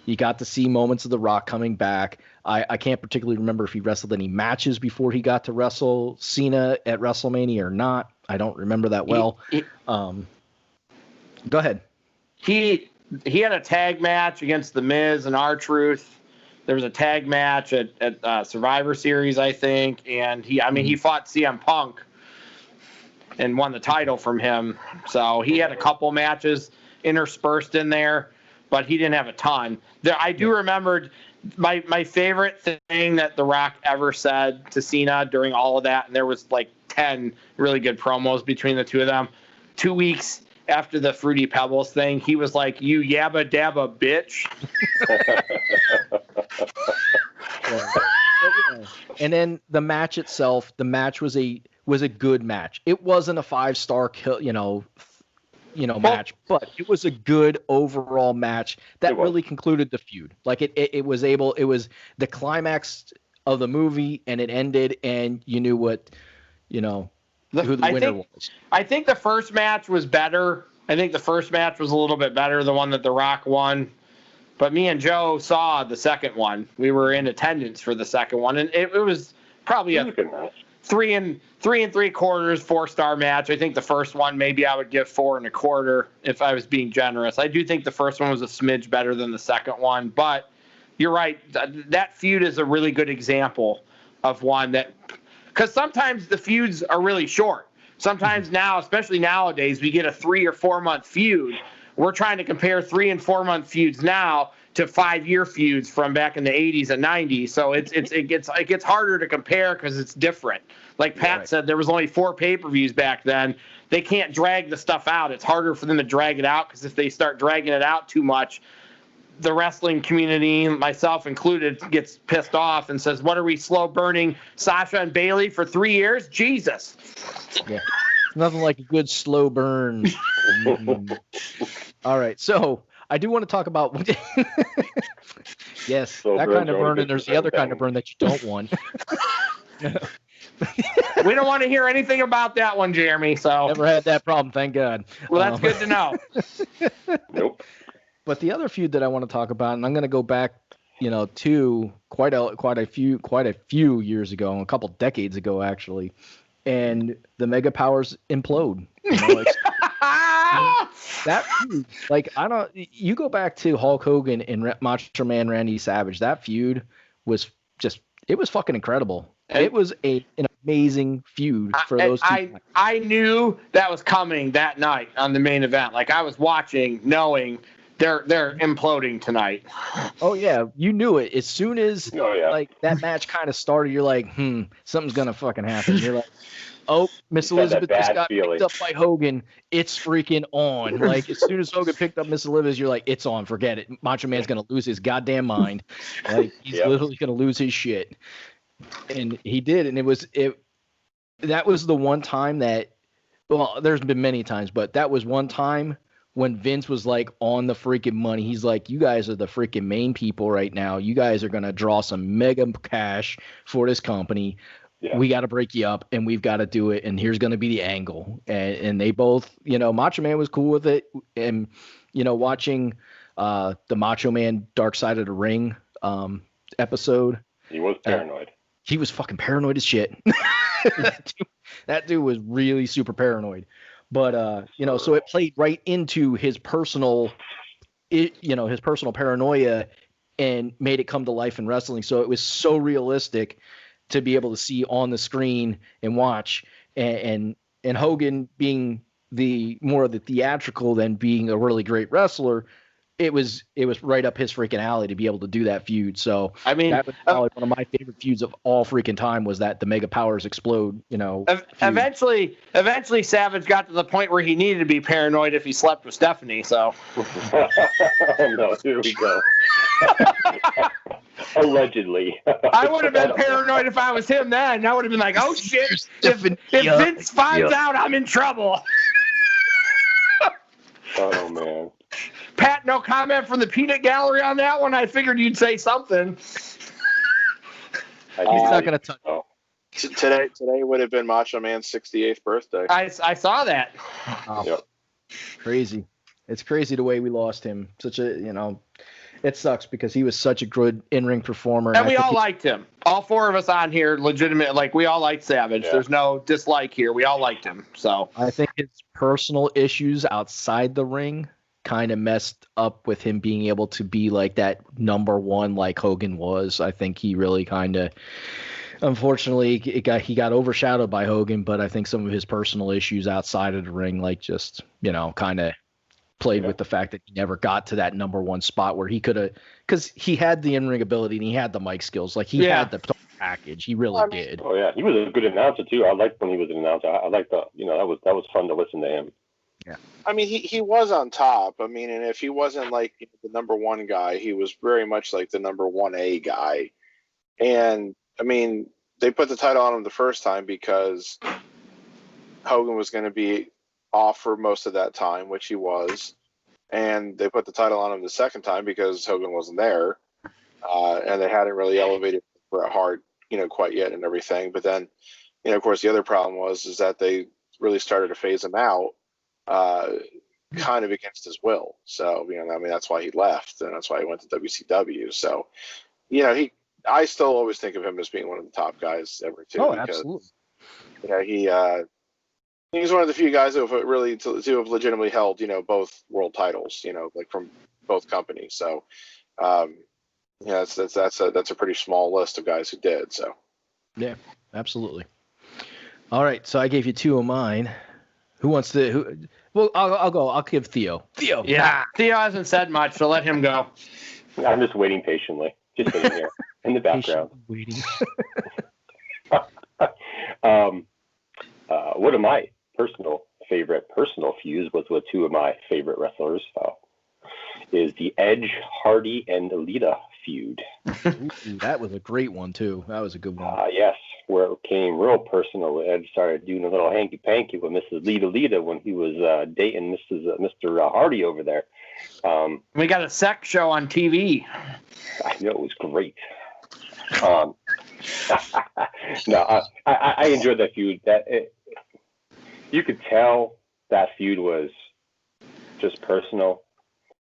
You got to see moments of The Rock coming back. I can't particularly remember if he wrestled any matches before he got to wrestle Cena at WrestleMania or not. I don't remember that well. Go ahead. He had a tag match against The Miz and R-Truth. There was a tag match at Survivor Series, I think, and he fought CM Punk and won the title from him. So he had a couple matches interspersed in there, but he didn't have a ton. I do remember my favorite thing that The Rock ever said to Cena during all of that, and there was like 10 really good promos between the two of them. 2 weeks after the Fruity Pebbles thing, he was like, "You yabba dabba bitch." And then the match itself, was a good match. It wasn't a 5-star match, but it was a good overall match that really concluded the feud. Like it was the climax of the movie, and it ended, and you knew what, who the winner was. I think the first match was better. I think the first match was a little bit better, the one that The Rock won. But me and Joe saw the second one. We were in attendance for the second one, and it was probably a 3 3/4, 4-star match. I think the first one maybe I would give 4 1/4 if I was being generous. I do think the first one was a smidge better than the second one, but you're right. That feud is a really good example of one that, because sometimes the feuds are really short. Sometimes now, especially nowadays, we get a 3 or 4 month feud. We're trying to compare 3 and 4 month feuds now to 5-year feuds from back in the 80s and 90s. So it gets harder to compare because it's different. Like Pat said, there was only 4 pay-per-views back then. They can't drag the stuff out. It's harder for them to drag it out because if they start dragging it out too much, the wrestling community, myself included, gets pissed off and says, "What are we slow burning Sasha and Bailey for 3 years? Jesus." Yeah. Nothing like a good slow burn. All right. So I do want to talk about yes, slow that kind of burn, and there's the other kind of burn that you don't want. We don't want to hear anything about that one, Jeremy. So never had that problem, thank God. Well, that's good to know. Nope. But the other feud that I want to talk about, and I'm going to go back, to quite a few years ago, a couple decades ago actually, and the Mega Powers implode. That feud, you go back to Hulk Hogan and Macho Man Randy Savage. That feud was it was fucking incredible. It was an amazing feud for those two. I knew that was coming that night on the main event. Like I was watching, knowing they're imploding tonight. Oh yeah, you knew it as soon as that match kind of started. You're like, something's gonna fucking happen. You're like, oh, Miss Elizabeth just got picked up by Hogan. It's freaking on. Like as soon as Hogan picked up Miss Elizabeth, you're like, it's on. Forget it. Macho Man's gonna lose his goddamn mind. Like he's literally gonna lose his shit. And he did, and that was the one time that, well, there's been many times, but that was one time when Vince was like on the freaking money. He's like, you guys are the freaking main people right now. You guys are going to draw some mega cash for this company. Yeah. We got to break you up and we've got to do it. And here's going to be the angle. And they both, Macho Man was cool with it. And, watching the Macho Man Dark Side of the Ring episode. He was paranoid. He was fucking paranoid as shit. That dude was really super paranoid. But so it played right into his personal paranoia and made it come to life in wrestling. So it was so realistic to be able to see on the screen and watch. And Hogan being the more of the theatrical than being a really great wrestler it was right up his freaking alley to be able to do that feud. So I mean, that was probably one of my favorite feuds of all freaking time, was that the Mega Powers Explode, feud. Eventually Savage got to the point where he needed to be paranoid if he slept with Stephanie. So. Oh no, here we go. Allegedly. I would have been paranoid if I was him then. I would have been like, oh shit, if Vince finds out, I'm in trouble. Oh man. Pat, no comment from the peanut gallery on that one. I figured you'd say something. He's not going to touch. Oh. Today would have been Macho Man's 68th birthday. I saw that. Oh, Yep. Crazy. It's crazy the way we lost him. Such a, it sucks because he was such a good in-ring performer. And we all liked him. All four of us on here, legitimate. Like, we all liked Savage. Yeah. There's no dislike here. We all liked him. So I think his personal issues outside the ring kind of messed up with him being able to be like that number one like Hogan was. I think he really kind of, unfortunately, he got overshadowed by Hogan, but I think some of his personal issues outside of the ring, like just, kind of played with the fact that he never got to that number one spot where he could have, because he had the in-ring ability and he had the mic skills. Like he had the package. He really did. Oh yeah. He was a good announcer too. I liked when he was an announcer. I liked that was fun to listen to him. Yeah. I mean, he was on top. I mean, and if he wasn't like the number one guy, he was very much like the number 1A guy. And I mean, they put the title on him the first time because Hogan was going to be off for most of that time, which he was. And they put the title on him the second time because Hogan wasn't there. And they hadn't really elevated Bret Hart, quite yet and everything. But then, of course, the other problem is that they really started to phase him out. Kind of against his will. So, that's why he left, and that's why he went to WCW. So, I still always think of him as being one of the top guys ever, too. Oh, because, absolutely. He's one of the few guys who have really to have legitimately held, both world titles, like from both companies. So, that's a pretty small list of guys who did. So, yeah, absolutely. All right, so I gave you two of mine. Who wants to? Well, I'll go. I'll give Theo. Theo. Yeah. Theo hasn't said much, so let him go. I'm just waiting patiently, just sitting here in the background. Waiting. One of my favorite personal feuds was with two of my favorite wrestlers. Is the Edge, Hardy, and Lita feud. Ooh, that was a great one too. That was a good one. Yes, where it became real personal. Edge started doing a little hanky-panky with Mrs. Lita when he was dating Mr. Hardy over there. We got a sex show on TV. I know, it was great. No, I enjoyed that feud. You could tell that feud was just personal.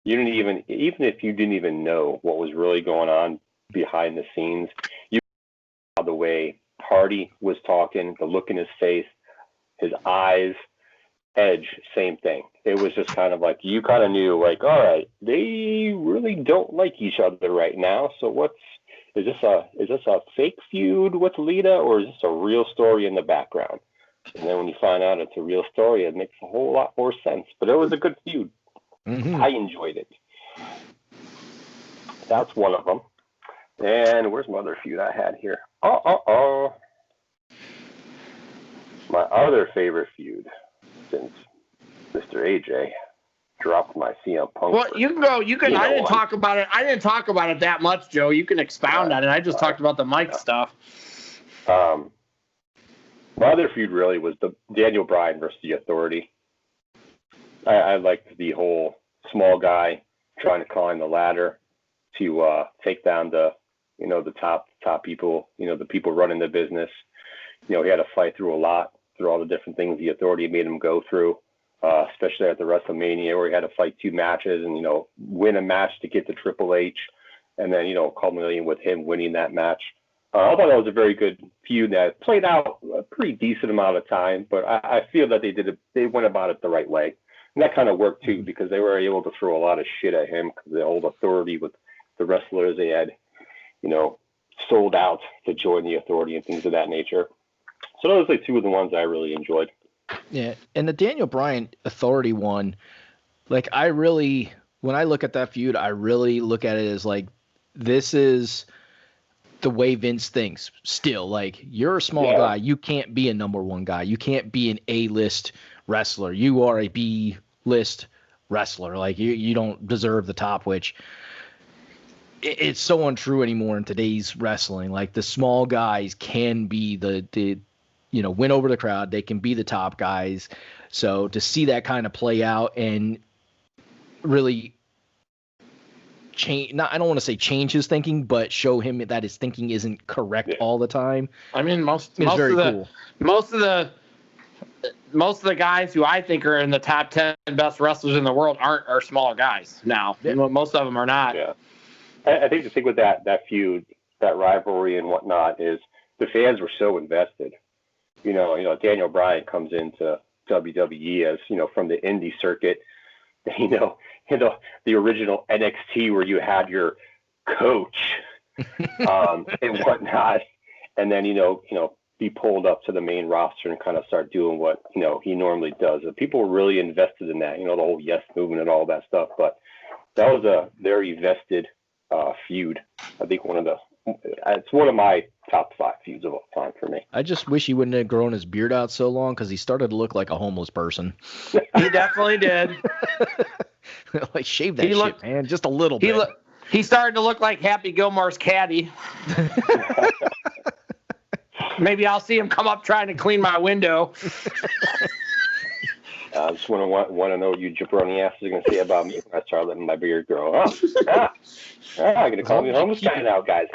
You didn't even if you didn't even know what was really going on behind the scenes, you saw the way Hardy was talking, the look in his face, his eyes. Edge, same thing. It was just kind of like you kind of knew, like, all right, they really don't like each other right now. So is this a fake feud with Lita, or is this a real story in the background? And then when you find out it's a real story, it makes a whole lot more sense. But it was a good feud. Mm-hmm. I enjoyed it. That's one of them. And where's my other feud I had here? My other favorite feud, since Mr. AJ dropped my CM Punk. Well, you can go. You can. I didn't talk about it. I didn't talk about it that much, Joe. You can expound on it. I just talked about the mic stuff. My other feud really was the Daniel Bryan versus the Authority. I liked the whole small guy trying to climb the ladder to take down the top people, the people running the business. He had to fight through all the different things the Authority made him go through, especially at the WrestleMania where he had to fight 2 matches and, win a match to get to Triple H, and then, culminating with him winning that match. I thought that was a very good feud that played out a pretty decent amount of time, but I feel that they went about it the right way. And that kind of worked too, because they were able to throw a lot of shit at him because the old Authority with the wrestlers they had, sold out to join the Authority and things of that nature. So those are 2 of the ones I really enjoyed. Yeah, and the Daniel Bryan Authority one, like I really when I look at that feud, I really look at it as like, this is the way Vince thinks still. Like, you're a small guy. You can't be a number one guy. You can't be an A-list wrestler. You are a B-list wrestler. Like, you don't deserve the top, which it's so untrue anymore in today's wrestling. Like, the small guys can be the win over the crowd. They can be the top guys. So to see that kind of play out and really change, I don't want to say change his thinking, but show him that his thinking isn't correct all the time. I mean, most of the guys who I think are in the top 10 best wrestlers in the world are small guys now. Yeah. Most of them are not. Yeah. I think the thing with that feud, that rivalry and whatnot, is the fans were so invested. Daniel Bryan comes into WWE as, from the indie circuit, the original NXT where you had your coach and whatnot, and then be pulled up to the main roster and kind of start doing what he normally does. And people were really invested in that, the whole Yes movement and all that stuff. But that was a very vested feud. I think it's one of my top 5 feuds of all time for me. I just wish he wouldn't have grown his beard out so long, because he started to look like a homeless person. He definitely did. Like, shave that shit, man, just a little bit. He started to look like Happy Gilmore's caddy. Maybe I'll see him come up trying to clean my window. I just want to know what you jabroni asses are going to say about me when I start letting my beard grow. I'm going to call me a homeless guy now, guys.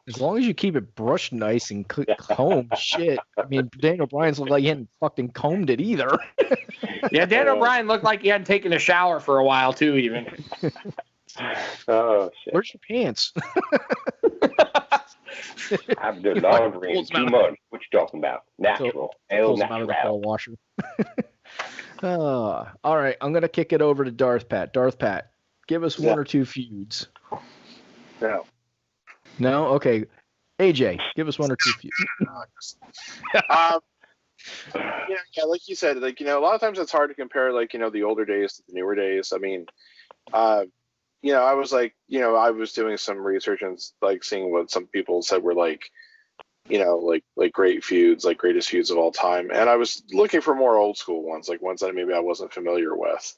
As long as you keep it brushed nice and combed, shit. I mean, Daniel Bryan's looked like he hadn't fucking combed it either. Yeah, Daniel Bryan looked like he hadn't taken a shower for a while, too, even. Oh, shit. Where's your pants? I've done laundry in 2 months. What you talking about? Natural. Pulls him out of the ball washer. All right, I'm going to kick it over to Darth Pat. Darth Pat, give us 1 or 2 feuds. No. No? Okay. AJ, give us 1 or 2 feuds. Like you said, a lot of times it's hard to compare, the older days to the newer days. I mean, I was I was doing some research and seeing what some people said were great feuds, greatest feuds of all time. And I was looking for more old school ones, ones that maybe I wasn't familiar with.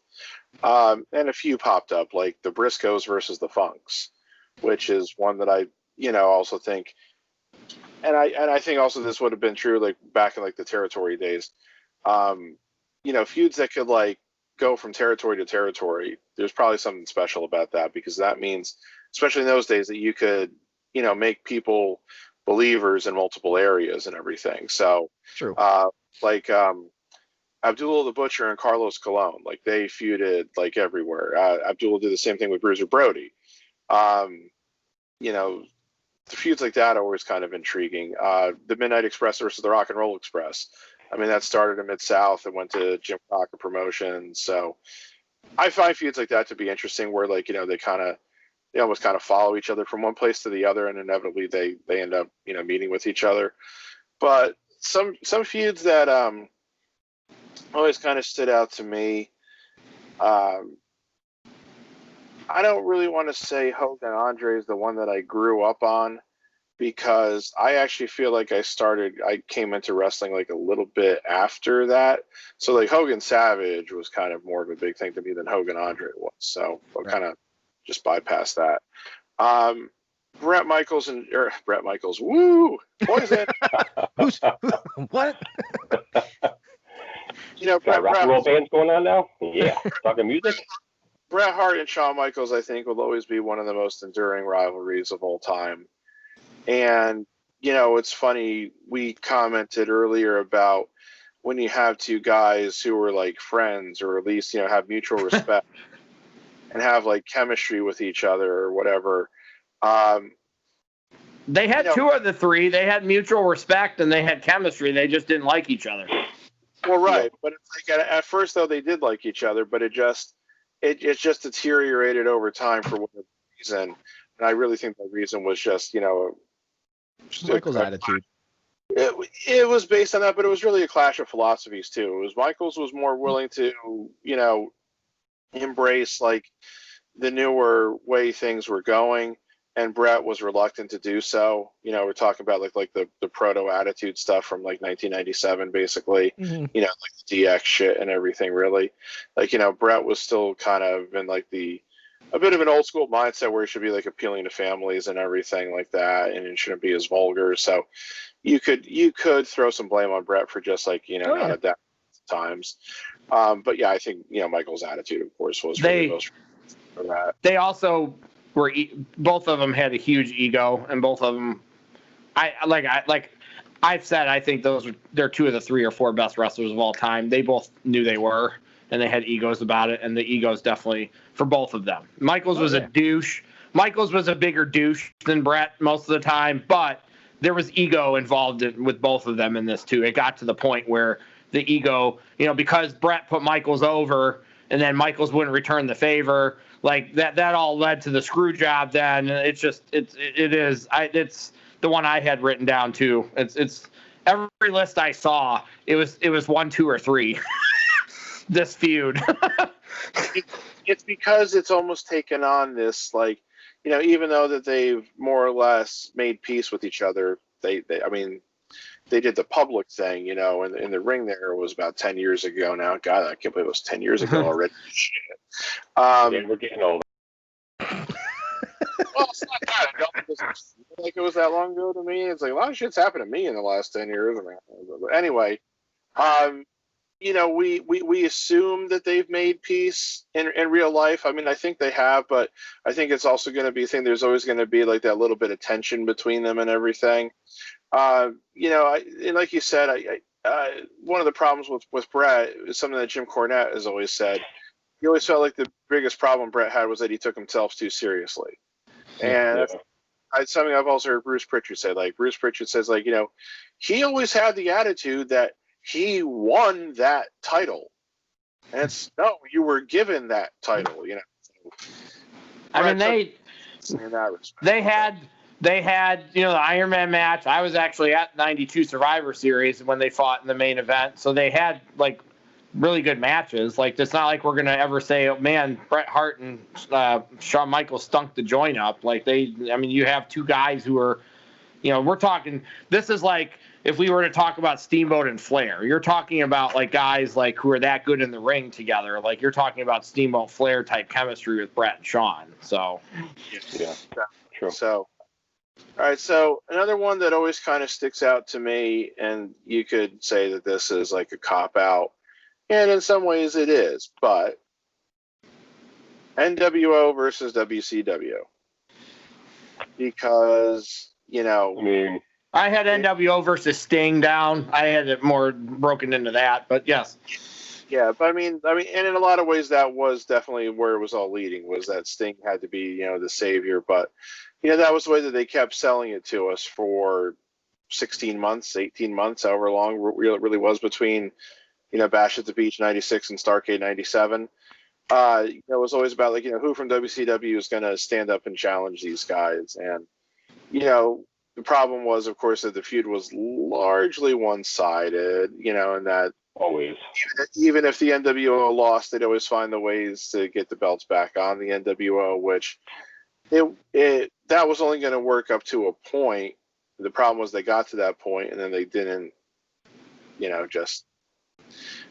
And a few popped up, like the Briscoes versus the Funks, which is one that I, also think, and I think also this would have been true, back in the territory days, feuds that could go from territory to territory. There's probably something special about that, because that means, especially in those days, that you could, make people believers in multiple areas and everything. So, true. Abdullah the Butcher and Carlos Colon, they feuded everywhere. Abdullah did the same thing with Bruiser Brody. The feuds like that are always kind of intriguing. The Midnight Express versus the Rock and Roll Express. I mean, that started in Mid-South and went to Jim Crockett Promotions. So I find feuds like that to be interesting, where they almost kind of follow each other from one place to the other, and inevitably they end up meeting with each other. But some feuds that always kind of stood out to me. I don't really want to say Hogan Andre is the one that I grew up on, because I actually feel like I came into wrestling a little bit after that. So Hogan Savage was kind of more of a big thing to me than Hogan Andre was. So I'll kind of just bypass that. Brett Michaels, woo, Poison. What? Got rock and roll bands going on now? Yeah, talking music. Bret Hart and Shawn Michaels, I think, will always be one of the most enduring rivalries of all time. And, it's funny, we commented earlier about when you have 2 guys who are friends, or at least, have mutual respect and have chemistry with each other or whatever. They had 2 of the 3. They had mutual respect and they had chemistry. They just didn't like each other. Well, right. But it's at first, though, they did like each other, but it just deteriorated over time for whatever reason. And I really think the reason was just, Michael's attitude. It was based on that, but it was really a clash of philosophies too. It was Michaels was more willing to, embrace the newer way things were going, and Brett was reluctant to do so. We're talking about like the proto attitude stuff from like 1997, basically. Mm-hmm. Like the DX shit and everything. Really, Brett was still kind of in like a bit of an old school mindset where he should be like appealing to families and everything like that, and it shouldn't be as vulgar. So you could throw some blame on Brett for just like not adapting to times. But yeah, I think Michael's attitude, of course, was really most for that. They also were both of them had a huge ego, and both of them, I've said, I think they're two of the 3 or 4 best wrestlers of all time. They both knew they were, and they had egos about it, and the egos definitely for both of them. Michaels was a douche. Michaels was a bigger douche than Brett most of the time, but there was ego involved with both of them in this too. It got to the point where the ego, because Brett put Michaels over, and then Michaels wouldn't return the favor. Like that all led to the screw job. Then it's the one I had written down too. It's every list I saw. It was 1, 2, or 3. This feud. It's because it's almost taken on this even though that they've more or less made peace with each other. They did the public thing, and in the ring there. It was about 10 years ago now. God, I can't believe it was 10 years ago already. Shit. We're getting old. Well, it's not that. I don't feel like it was that long ago to me. It's like a lot of shit's happened to me in the last 10 years. But anyway, we assume that they've made peace in real life. I think they have, but I think it's also going to be a thing. There's always going to be like that little bit of tension between them and everything. And like you said, one of the problems with Brett is something that Jim Cornette has always said. He always felt like the biggest problem Brett had was that he took himself too seriously. And that's something I've also heard Bruce Pritchard say. Like Bruce Pritchard says, he always had the attitude that he won that title. And it's, no, you were given that title, They had the Iron Man match. I was actually at 92 Survivor Series when they fought in the main event. So they had really good matches. It's not like we're going to ever say, oh man, Bret Hart and Shawn Michaels stunk the joint up. You have 2 guys who are, we're talking, this is like if we were to talk about Steamboat and Flair. You're talking about guys who are that good in the ring together. You're talking about Steamboat Flair type chemistry with Bret and Shawn. So yeah, true. So all right, so another one that always kind of sticks out to me, and you could say that this is like a cop-out, and in some ways it is, but NWO versus WCW. Because, I had NWO versus Sting down. I had it more broken into that, but yes. Yeah, but and in a lot of ways that was definitely where it was all leading, was that Sting had to be, the savior, but that was the way that they kept selling it to us for 16 months, 18 months, however long it really was between, Bash at the Beach 96 and Starrcade 97. It was always about who from WCW is going to stand up and challenge these guys. And, the problem was, of course, that the feud was largely one-sided, and that always, even if the NWO lost, they'd always find the ways to get the belts back on the NWO, which that was only going to work up to a point. The problem was they got to that point and then they didn't, they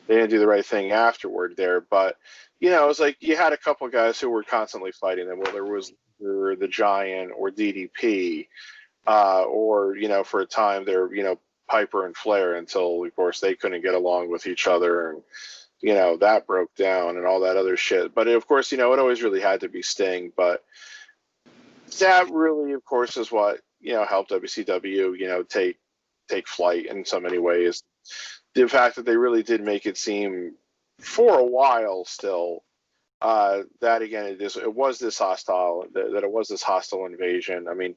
didn't do the right thing afterward there. But, it was like you had a couple guys who were constantly fighting them, whether it was the Giant or DDP, or, for a time they're, Piper and Flair, until, of course, they couldn't get along with each other, and that broke down and all that other shit. But of course, it always really had to be Sting. But that really, of course, is what helped WCW take flight in so many ways. The fact that they really did make it seem for a while still that again it was this hostile invasion.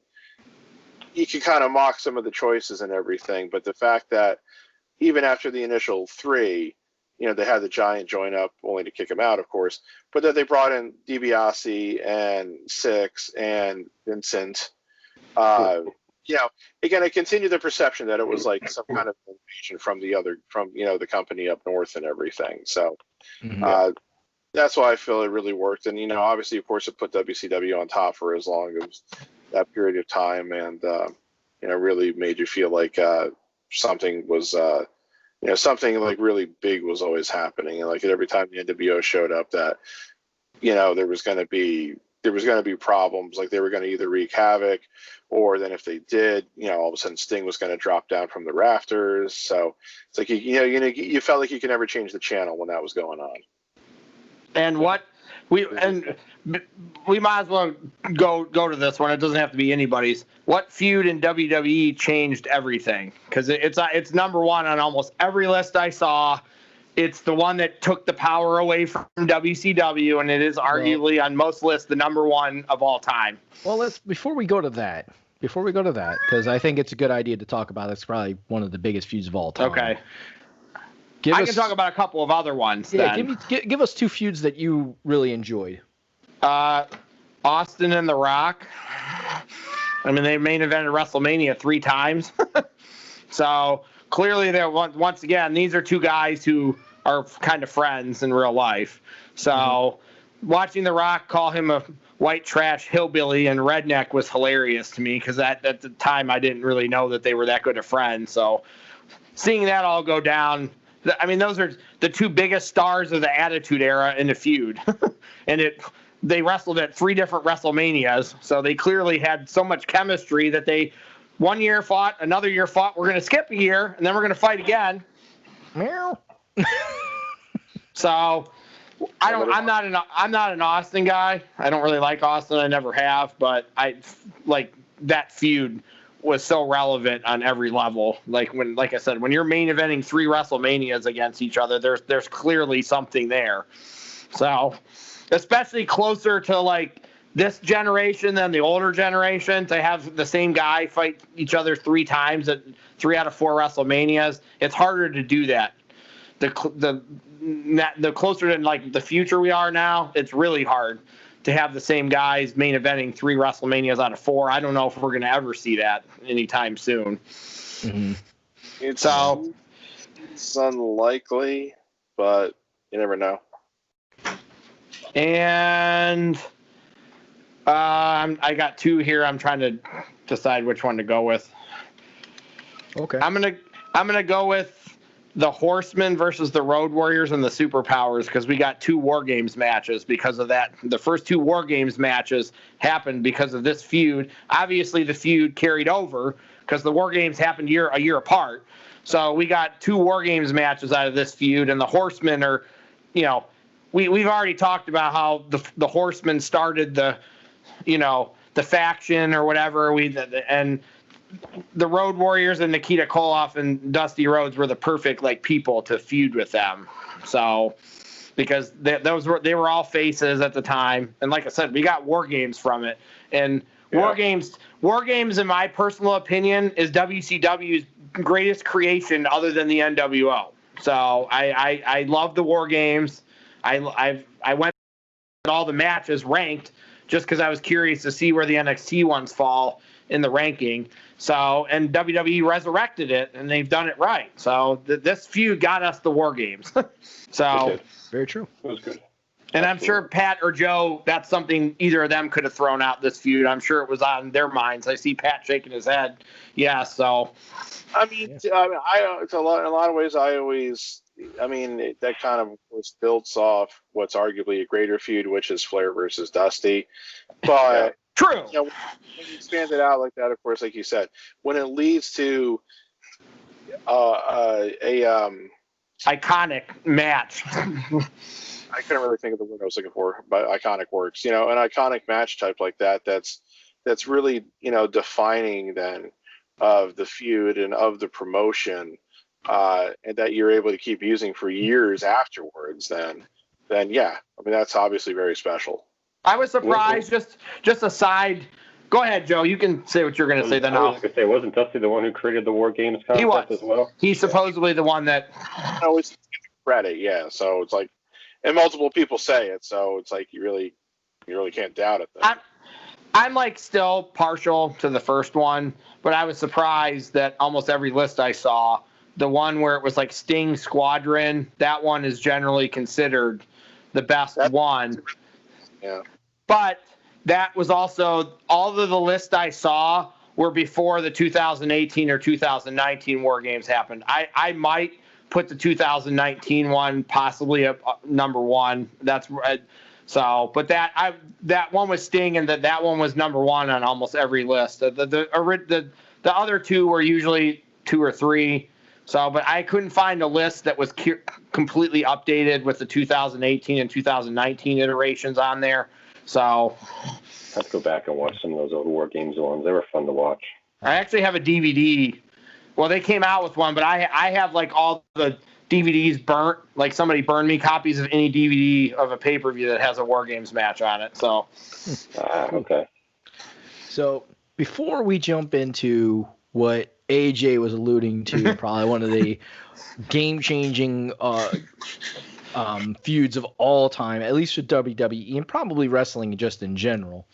You can kind of mock some of the choices and everything, but the fact that even after the initial 3, they had the Giant join up, only to kick him out, of course, but that they brought in DiBiase and Six and Vincent. Again, it continued the perception that it was like some kind of invasion from the company up north and everything. So that's why I feel it really worked. And obviously, of course, it put WCW on top for as long as that period of time, and really made you feel like something was something like really big was always happening. And like every time the NWO showed up, that there was going to be problems. Like they were going to either wreak havoc, or then if they did, all of a sudden Sting was going to drop down from the rafters. So it's like you felt like you could never change the channel when that was going on. And we might as well go to this one. It doesn't have to be anybody's. What feud in WWE changed everything? Because it's number one on almost every list I saw. It's the one that took the power away from WCW, and it is arguably on most lists the number one of all time. Well, before we go to that, because I think it's a good idea to talk about. It's probably one of the biggest feuds of all time. Okay. I can talk about a couple of other ones. Yeah, give us two feuds that you really enjoyed. Austin and The Rock. I mean, they main evented WrestleMania 3 times. So clearly, once again, these are two guys who are kind of friends in real life. So watching The Rock call him a white trash hillbilly and redneck was hilarious to me, because at the time I didn't really know that they were that good of friends. So seeing that all go down. I mean, those are the two biggest stars of the Attitude Era in the feud. And they wrestled at 3 different WrestleManias, so they clearly had so much chemistry that they one year fought, another year fought, we're going to skip a year, and then we're going to fight again. Meow. So I'm not an Austin guy. I don't really like Austin. I never have, but I like that feud was so relevant on every level. Like I said, when you're main eventing 3 WrestleManias against each other, there's clearly something there. So, especially closer to like this generation than the older generation, to have the same guy fight each other 3 times at 3 out of 4 WrestleManias, it's harder to do that. The closer to like the future we are now, it's really hard to have the same guys main eventing 3 WrestleManias out of 4. I don't know if we're going to ever see that anytime soon. Mm-hmm. It's unlikely, but you never know. And I got 2 here. I'm trying to decide which one to go with. Okay. I'm gonna go with the Horsemen versus the Road Warriors and the Superpowers, because we got 2 War Games matches because of that. The first 2 War Games matches happened because of this feud. Obviously, the feud carried over because the War Games happened a year apart. So we got 2 War Games matches out of this feud, and the Horsemen are, we've already talked about how the Horsemen started the faction or whatever. And the Road Warriors and Nikita Koloff and Dusty Rhodes were the perfect people to feud with them. So because they were all faces at the time, and like I said, we got War Games from it. And War Games, in my personal opinion, is WCW's greatest creation other than the NWO. So I love the War Games. I went at all the matches ranked just because I was curious to see where the NXT ones fall in the ranking. So, and WWE resurrected it, and they've done it right. So this feud got us the War Games. So very true. It was good. And I'm sure Pat or Joe, that's something either of them could have thrown out this feud. I'm sure it was on their minds. I see Pat shaking his head. Yeah. So, I mean, it's in a lot of ways. That kind of was built off what's arguably a greater feud, which is Flair versus Dusty. But true. When you expand it out like that, of course, like you said, when it leads to iconic match. I couldn't really think of the word I was looking for, but iconic works. An iconic match type like that. That's really defining then of the feud and of the promotion, and that you're able to keep using for years afterwards. Then yeah, that's obviously very special. I was surprised. Just a side. Go ahead, Joe. You can say what you're going to say. Then I was going to say, wasn't Dusty the one who created the War Games concept as well? He's supposedly the one that. Always credit, yeah. So it's like, and multiple people say it, so it's like you really can't doubt it. I'm still partial to the first one, but I was surprised that almost every list I saw, the one where it was Sting Squadron, that one is generally considered the best one. Yeah. But that was also all of the list I saw were before the 2018 or 2019 War Games happened. I might put the 2019 one possibly up number one. That's so. But that one was Sting, and that one was number one on almost every list. The other two were usually 2 or 3. So, but I couldn't find a list that was completely updated with the 2018 and 2019 iterations on there. So, Let's go back and watch some of those old War Games ones. They were fun to watch. I actually have a DVD. Well, they came out with one, but I have like all the DVDs burnt. Like somebody burned me copies of any DVD of a pay-per-view that has a War Games match on it. So, Okay. So before we jump into what AJ was alluding to, probably one of the game-changing feuds of all time, at least with WWE and probably wrestling just in general.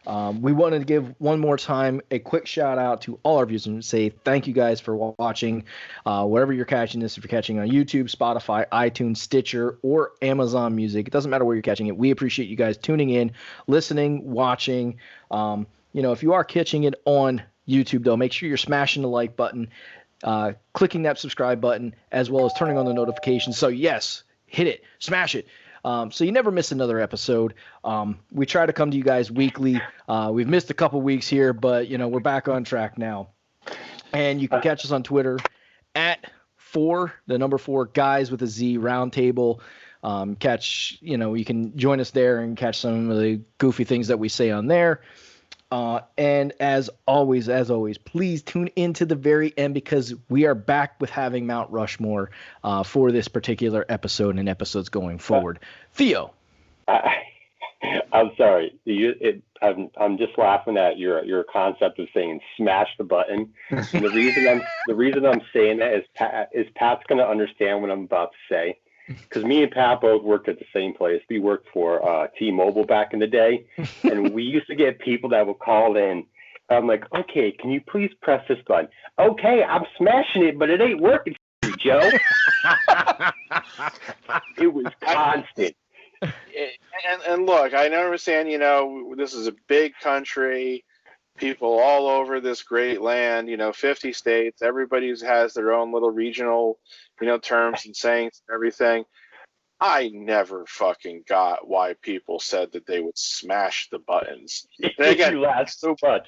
We wanted to give one more time a quick shout out to all our viewers and say thank you guys for watching. Wherever you're catching this, if you're catching on YouTube, Spotify, iTunes, Stitcher, or Amazon Music, it doesn't matter where you're catching it. We appreciate you guys tuning in, listening, watching. If you are catching it on YouTube, though, make sure you're smashing the like button, clicking that subscribe button, as well as turning on the notifications. So, yes, hit it, smash it. So you never miss another episode. We try to come to you guys weekly. We've missed a couple weeks here, but, we're back on track now. And you can catch us on Twitter at 4 Guys with a Z Roundtable. You can join us there and catch some of the goofy things that we say on there. And as always, please tune into the very end because we are back with having Mount Rushmore for this particular episode and episodes going forward. Theo. I'm sorry. I'm just laughing at your concept of saying smash the button. And the reason I'm saying that is Pat's going to understand what I'm about to say. Because me and Pat both worked at the same place. We worked for T-Mobile back in the day, and we used to get people that would call in. I'm like, okay, can you please press this button? Okay, I'm smashing it, but it ain't working for you, Joe. It was constant. And look, I understand, this is a big country, people all over this great land, 50 states, everybody has their own little regional, terms and sayings and everything. I never fucking got why people said that they would smash the buttons. And again, you laugh so much.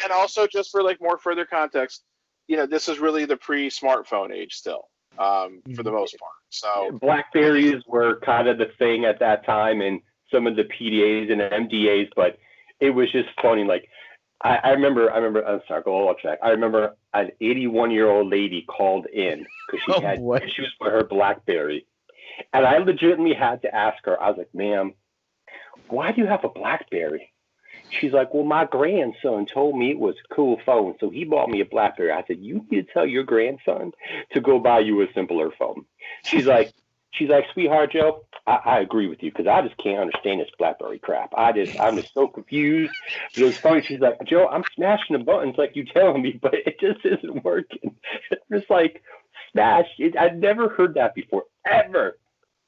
And also, just for more further context, this is really the pre-smartphone age still, for the most part. So Blackberries were kind of the thing at that time, and some of the PDAs and MDAs, but it was just funny. Like I remember. I'm sorry, go off track. I remember an 81-year-old lady called in because she had issues with her BlackBerry, and I legitimately had to ask her. I was like, "Ma'am, why do you have a BlackBerry?" She's like, "Well, my grandson told me it was a cool phone, so he bought me a BlackBerry." I said, "You need to tell your grandson to go buy you a simpler phone." She's like, "Sweetheart, Joe, I agree with you because I just can't understand this BlackBerry crap. I'm just so confused." It was funny. She's like, "Joe, I'm smashing the buttons like you telling me, but it just isn't working." It's just like smash. I'd never heard that before, ever.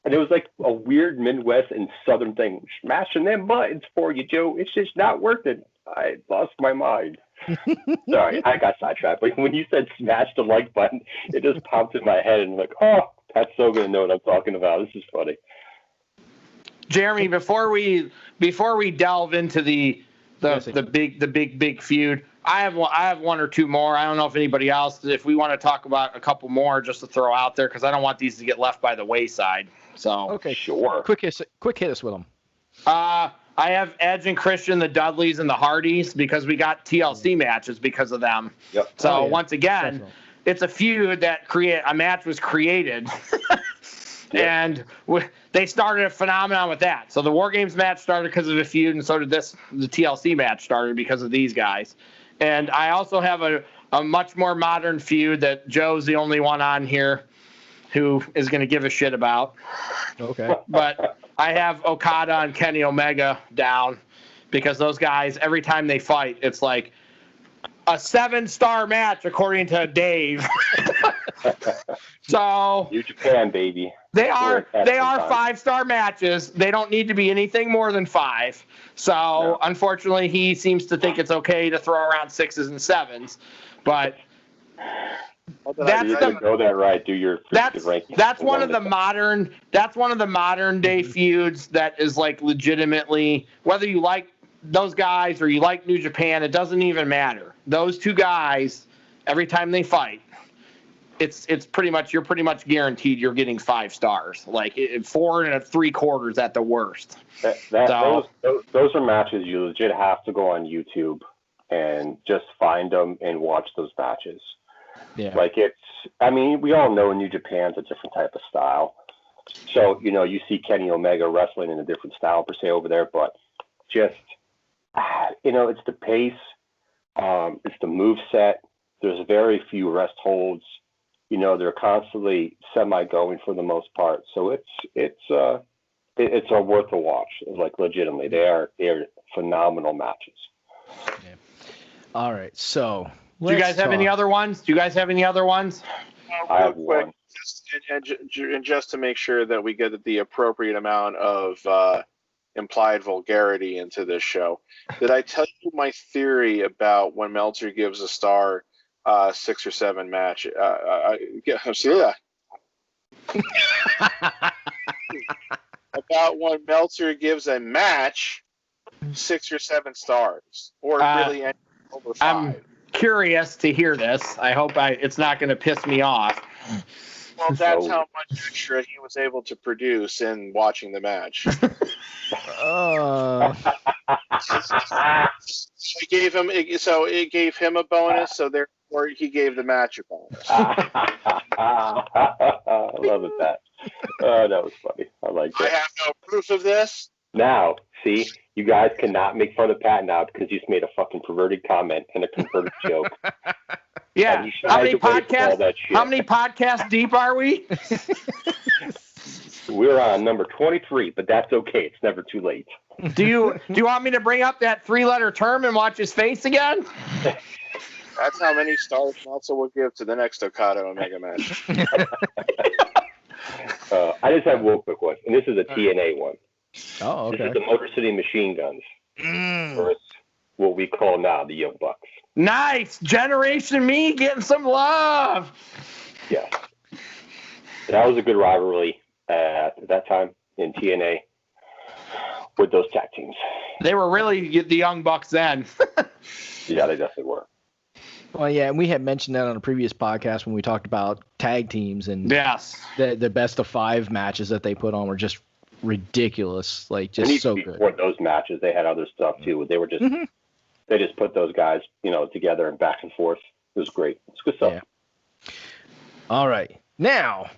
And it was like a weird Midwest and Southern thing. Smashing them buttons for you, Joe. It's just not working. I lost my mind. Sorry, I got sidetracked. But when you said smash the like button, it just popped in my head. And I'm like, oh, Pat's so going to know what I'm talking about. This is funny. Jeremy, before we delve into the big feud, I have one or two more. I don't know if anybody else, if we want to talk about a couple more just to throw out there, because I don't want these to get left by the wayside. So okay, sure. Quick hit us with them. I have Edge and Christian, the Dudleys, and the Hardys because we got TLC matches because of them. Yep. So once again, it's a feud that a match was created. And they started a phenomenon with that. So the War Games match started because of a feud, and so did the TLC match started because of these guys. And I also have a much more modern feud that Joe's the only one on here who is going to give a shit about. Okay. But I have Okada and Kenny Omega down because those guys, every time they fight, it's like a 7-star match according to Dave. So New Japan, baby. they are sometimes. 5-star matches. They don't need to be anything more than 5. So No. Unfortunately, he seems to think it's okay to throw around 6s and 7s, but that's You're gonna go that right. Do your rankings. that's one of the modern day feuds that is like legitimately, whether you like those guys or you like New Japan, it doesn't even matter. Those two guys, every time they fight, it's pretty much, you're pretty much guaranteed you're getting 5 stars, like 4 3/4 at the worst. Those are matches you legit have to go on YouTube and just find them and watch those matches. Yeah. Like we all know New Japan's a different type of style. So, you see Kenny Omega wrestling in a different style per se over there, but just, it's the pace, it's the move set. There's very few rest holds. They're constantly semi-going for the most part. So it's worth a watch. Like legitimately, they're phenomenal matches. Yeah. All right, so do you guys have any other ones? I have quick, one. Just to make sure that we get the appropriate amount of implied vulgarity into this show, did I tell you my theory about when Meltzer gives a star 6 or 7 match? About when Meltzer gives a match 6 or 7 stars, or really any over 5. I'm curious to hear this. I hope it's not going to piss me off. Well, that's how much extra he was able to produce in watching the match. It gave him a bonus, so therefore he gave the match a bonus. I love it, Pat. Oh, that was funny. I like that. I have no proof of this. Now, see, you guys cannot make fun of Pat now because you just made a fucking perverted comment and a converted joke. Yeah. How many podcasts deep are we? We're on number 23, but that's okay. It's never too late. Do you want me to bring up that 3-letter term and watch his face again? That's how many stars Meltzer will give to the next Okada Omega match. I just have one quick one, and this is a TNA one. Oh, okay. This is the Motor City Machine Guns versus what we call now the Young Bucks. Nice. Generation Me getting some love. Yeah. That was a good rivalry at that time in TNA with those tag teams. They were really the Young Bucks then. Yeah, they definitely were. Well, yeah, and we had mentioned that on a previous podcast when we talked about tag teams, and yes, the best of 5 matches that they put on were just ridiculous, like just so good. Before those matches, they had other stuff too. They were just they just put those guys, together and back and forth. It was great. It's good stuff. Yeah. All right, now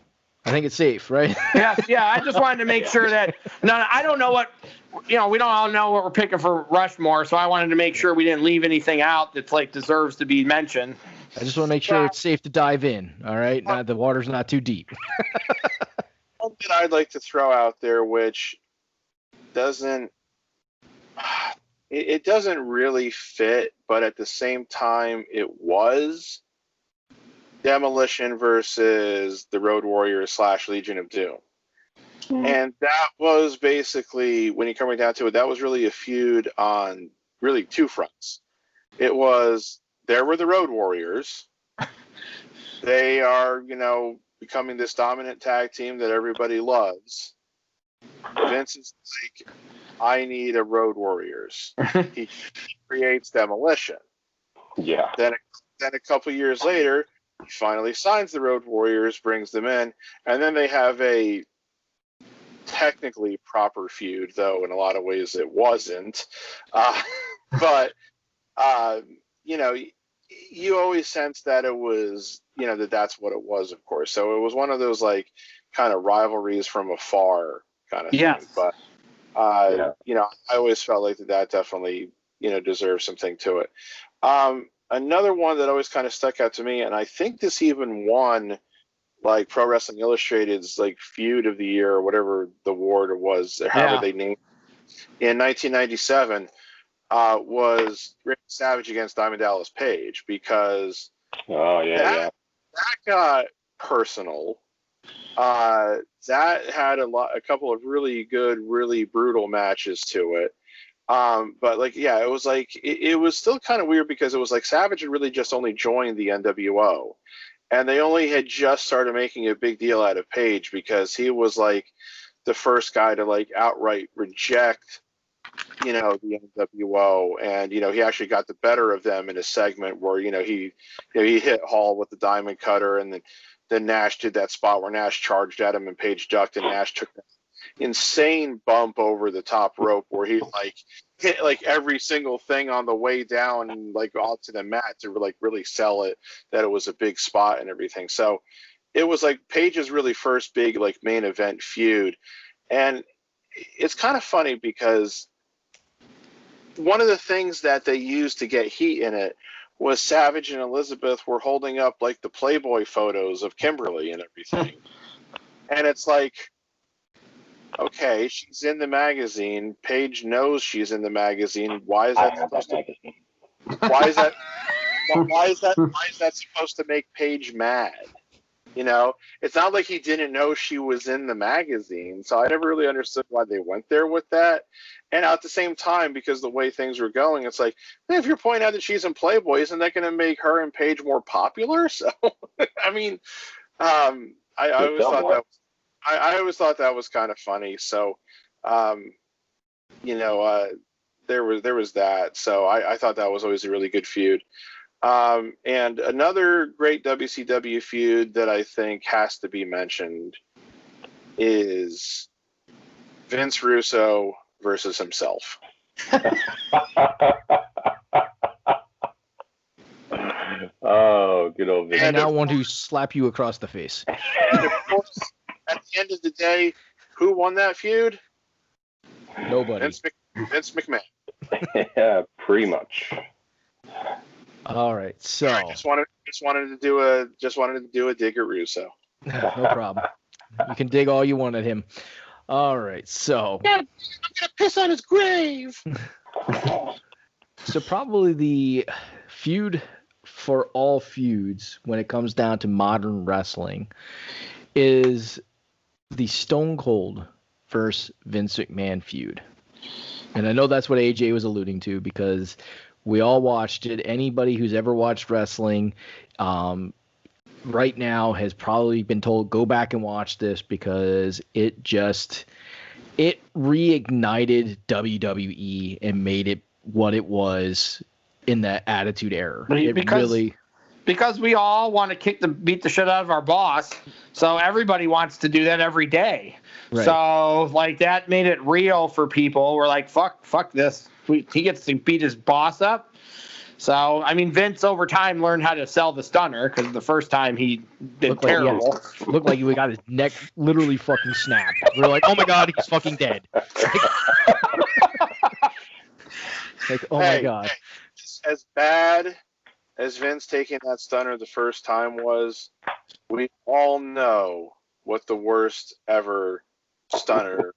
I think it's safe, right? Yeah. I just wanted to make sure that I don't know what. We don't all know what we're picking for Rushmore, so I wanted to make sure we didn't leave anything out that's deserves to be mentioned. I just want to make sure it's safe to dive in. All right, the water's not too deep. Something I'd like to throw out there, which doesn't really fit, but at the same time it was Demolition versus the Road Warriors / Legion of Doom. And that was basically, when you're coming down to it, that was really a feud on really 2 fronts. It was, there were the Road Warriors. They are, becoming this dominant tag team that everybody loves. Vince is like, I need a Road Warriors. He creates Demolition. Yeah. Then a couple years later, he finally signs the Road Warriors, brings them in, and then they have a technically proper feud, though in a lot of ways it wasn't. But you always sense that it was, that's what it was, of course. So it was one of those kind of rivalries from afar kind of thing. But I always felt like that definitely deserves something to it. Another one that always kind of stuck out to me, and I think this even won Pro Wrestling Illustrated's Feud of the Year or whatever the award it was, however they named it, in 1997, was Rick Savage against Diamond Dallas Page, because that got personal. That had a couple of really good, really brutal matches to it. But like, yeah, it was like it was still kind of weird because it was like Savage had really just only joined the NWO, and they only had just started making a big deal out of Page because he was like the first guy to like outright reject, the NWO, and he actually got the better of them in a segment where he hit Hall with the diamond cutter, and then Nash did that spot where Nash charged at him and Page ducked, and Nash took that insane bump over the top rope where he like hit like every single thing on the way down and like onto the mat to like really sell it that it was a big spot and everything. So it was like Page's really first big like main event feud, and it's kind of funny because one of the things that they used to get heat in it was Savage and Elizabeth were holding up like the Playboy photos of Kimberly and everything. And it's like, okay, she's in the magazine. Paige knows she's in the magazine. Why is that supposed to? Why is that? Why is that supposed to make Paige mad? It's not like he didn't know she was in the magazine. So I never really understood why they went there with that. And at the same time, because the way things were going, it's like, if you're pointing out that she's in Playboy, isn't that going to make her and Paige more popular? So, I mean, I always thought that was kind of funny. So, there was that. So I thought that was always a really good feud. And another great WCW feud that I think has to be mentioned is Vince Russo versus himself. Oh, good old Vince. And I want to slap you across the face. And of course, at the end of the day, who won that feud? Nobody. Vince McMahon. Yeah, pretty much. All right, so I just wanted to do a dig at Russo. no problem. You can dig all you want at him. All right, so I'm gonna piss on his grave. So probably the feud for all feuds when it comes down to modern wrestling is the Stone Cold versus Vince McMahon feud. And I know that's what AJ was alluding to because we all watched it. Anybody who's ever watched wrestling right now has probably been told, go back and watch this because it reignited WWE and made it what it was in that Attitude Era. Because we all want to beat the shit out of our boss, so everybody wants to do that every day. Right. So like that made it real for people. We're like, fuck this. He gets to beat his boss up. So I mean, Vince over time learned how to sell the stunner because the first time he did terrible. Looked like he got his neck literally fucking snapped. We're like, oh my god, he's fucking dead. My god. Hey, as bad as Vince taking that stunner the first time was, we all know what the worst ever stunner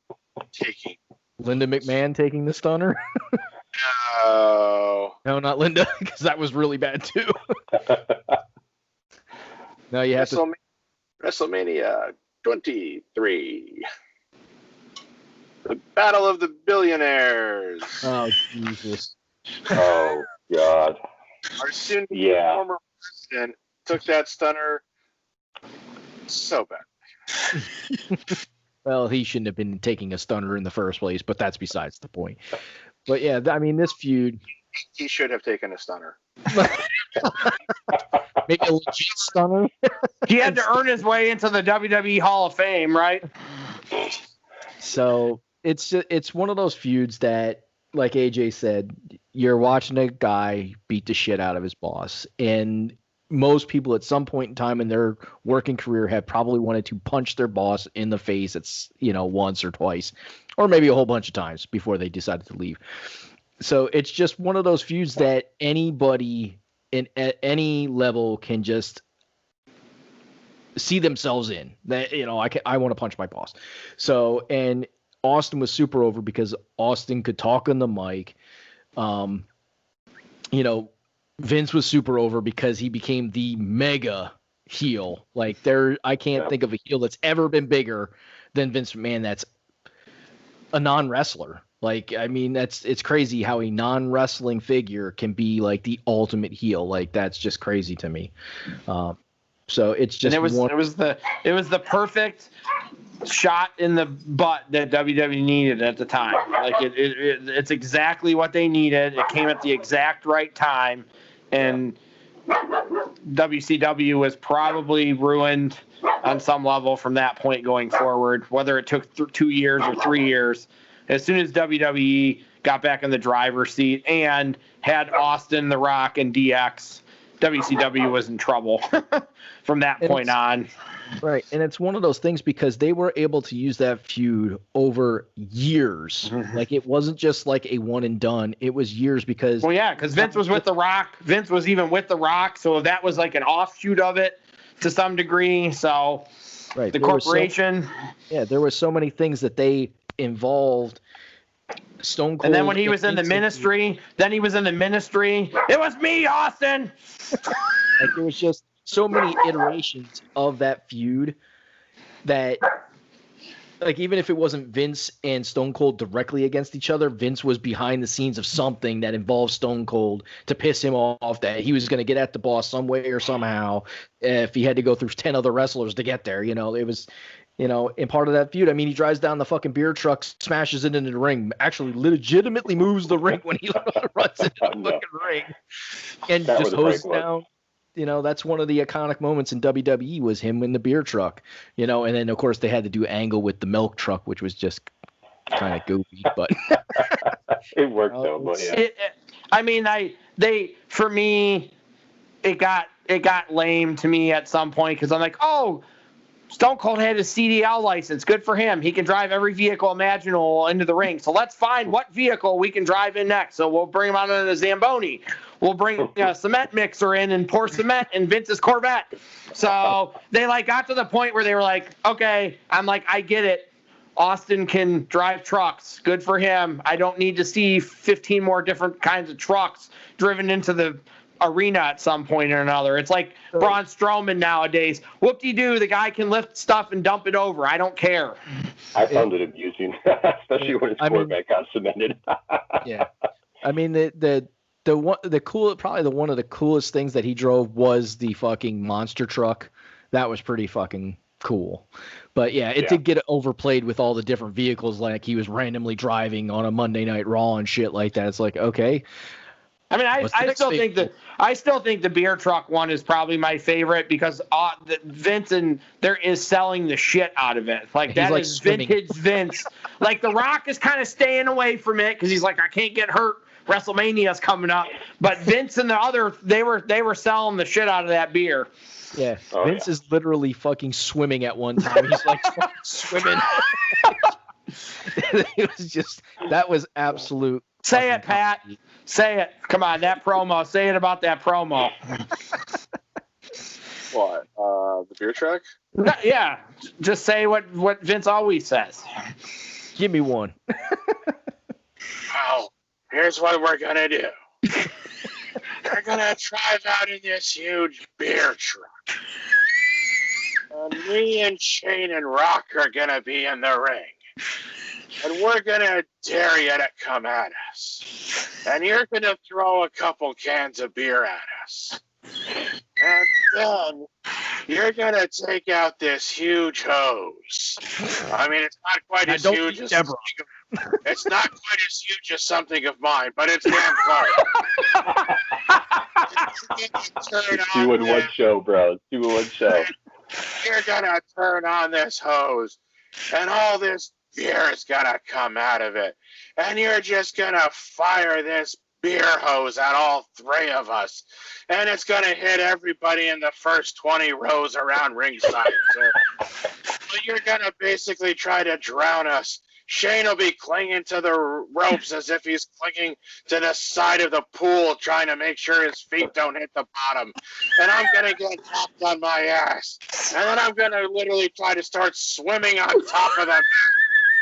taking. Linda McMahon taking the stunner? No, not Linda, because that was really bad too. No, you have to. WrestleMania 23. The Battle of the Billionaires. Oh, Jesus. Oh, God. Our former president took that stunner so bad. Well, he shouldn't have been taking a stunner in the first place, but that's besides the point. But yeah, I mean, this feud. He should have taken a stunner. Maybe a legit stunner. He had to earn his way into the WWE Hall of Fame, right? So it's one of those feuds that, like AJ said, you're watching a guy beat the shit out of his boss, and most people at some point in time in their working career have probably wanted to punch their boss in the face. It's once or twice, or maybe a whole bunch of times before they decided to leave. So it's just one of those feuds that anybody at any level can just see themselves in. That I want to punch my boss. So, and Austin was super over because Austin could talk on the mic. Vince was super over because he became the mega heel. Like I can't think of a heel that's ever been bigger than Vince McMahon. That's a non-wrestler. Like, I mean, it's crazy how a non-wrestling figure can be like the ultimate heel. Like, that's just crazy to me. So it's just it was the perfect shot in the butt that WWE needed at the time. Like it's exactly what they needed. It came at the exact right time, and WCW was probably ruined on some level from that point going forward. Whether it took 2 years or 3 years, as soon as WWE got back in the driver's seat and had Austin, The Rock, and DX, WCW was in trouble from that point on. Right, and it's one of those things because they were able to use that feud over years. Like, it wasn't just like a one and done. It was years because... Well, yeah, because Vince was with The Rock. Vince was even with The Rock, so that was like an offshoot of it to some degree. So right, the corporation... there were so many things that they involved Stone Cold. And then when he was in the ministry, it was me, Austin! Like, it was just so many iterations of that feud that, like, even if it wasn't Vince and Stone Cold directly against each other, Vince was behind the scenes of something that involved Stone Cold to piss him off, that he was going to get at the boss some way or somehow if he had to go through 10 other wrestlers to get there. It was, in part of that feud. I mean, he drives down the fucking beer truck, smashes it into the ring, actually legitimately moves the ring when he runs into the fucking ring, and that just hoses down. That's one of the iconic moments in WWE was him in the beer truck, and then of course they had to do Angle with the milk truck, which was just kind of goofy, but it worked though. But yeah. For me, it got lame to me at some point because I'm like, oh, Stone Cold had his CDL license. Good for him. He can drive every vehicle imaginable into the ring. So let's find what vehicle we can drive in next. So we'll bring him out in a Zamboni. We'll bring a cement mixer in and pour cement in Vince's Corvette. So they got to the point where they were like, okay, I'm like, I get it. Austin can drive trucks. Good for him. I don't need to see 15 more different kinds of trucks driven into the arena at some point or another. It's like Braun Strowman nowadays. Whoop-de-doo, the guy can lift stuff and dump it over. I don't care. I found it amusing, especially when his Corvette got cemented. Yeah. I mean, one of the coolest things that he drove was the fucking monster truck. That was pretty fucking cool. But yeah, it did get overplayed with all the different vehicles, like he was randomly driving on a Monday Night Raw and shit like that. It's like, okay. I mean, I still think the beer truck one is probably my favorite because Vince is selling the shit out of it. Like, that is vintage Vince. Like, The Rock is kind of staying away from it because he's like, I can't get hurt. WrestleMania's coming up. But Vince and the other, they were selling the shit out of that beer. Yeah, Vince is literally fucking swimming at one time. He's like fucking swimming. That was absolute. Say it, Pat. Say it. Come on, that promo. Say it about that promo. What? The beer truck? Yeah. Just say what Vince always says. Give me one. Well, here's what we're going to do. We're going to drive out in this huge beer truck. And me and Shane and Rock are going to be in the ring. And we're going to dare you to come at us. And you're going to throw a couple cans of beer at us. And then you're going to take out this huge hose. I mean, it's not quite as huge as it's not quite as huge as something of mine, but it's damn close. 2 in 1 show, bro. 2 in 1 show. You're going to turn on this hose, and all this beer is going to come out of it. And you're just going to fire this beer hose at all 3 of us. And it's going to hit everybody in the first 20 rows around ringside. So you're going to basically try to drown us. Shane will be clinging to the ropes as if he's clinging to the side of the pool, trying to make sure his feet don't hit the bottom. And I'm going to get knocked on my ass. And then I'm going to literally try to start swimming on top of them.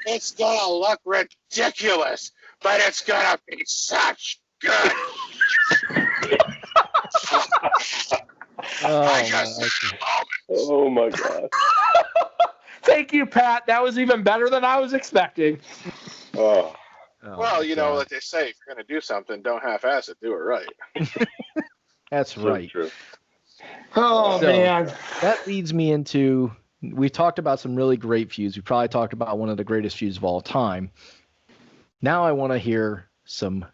It's going to look ridiculous, but it's going to be such good. Oh, just my. said moment. Oh my god. Thank you, Pat. That was even better than I was expecting. Oh. Oh, Well, my you know, God. like they say, if you're going to do something, don't half-ass it. Do it right. That's So right. true. Oh, So- man. That leads me into, we talked about some really great feuds. We probably talked about one of the greatest feuds of all time. Now I want to hear some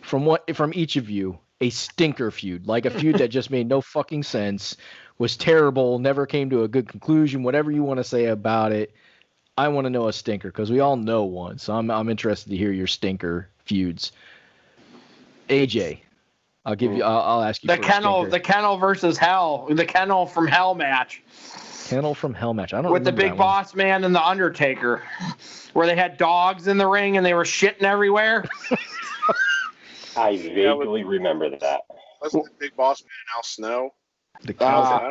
from each of you, a stinker feud, like a feud that just made no fucking sense, was terrible, never came to a good conclusion, whatever you want to say about it. I want to know a stinker because we all know one. So I'm interested to hear your stinker feuds. AJ, I'll ask you The for kennel, a stinker. the kennel versus hell, the kennel from hell match Kennel from Hell match. I don't with the remember Big that one. Boss Man and the Undertaker, where they had dogs in the ring and they were shitting everywhere. I vaguely remember that. Wasn't the Big Boss Man Al Snow? The Kennel Uh, from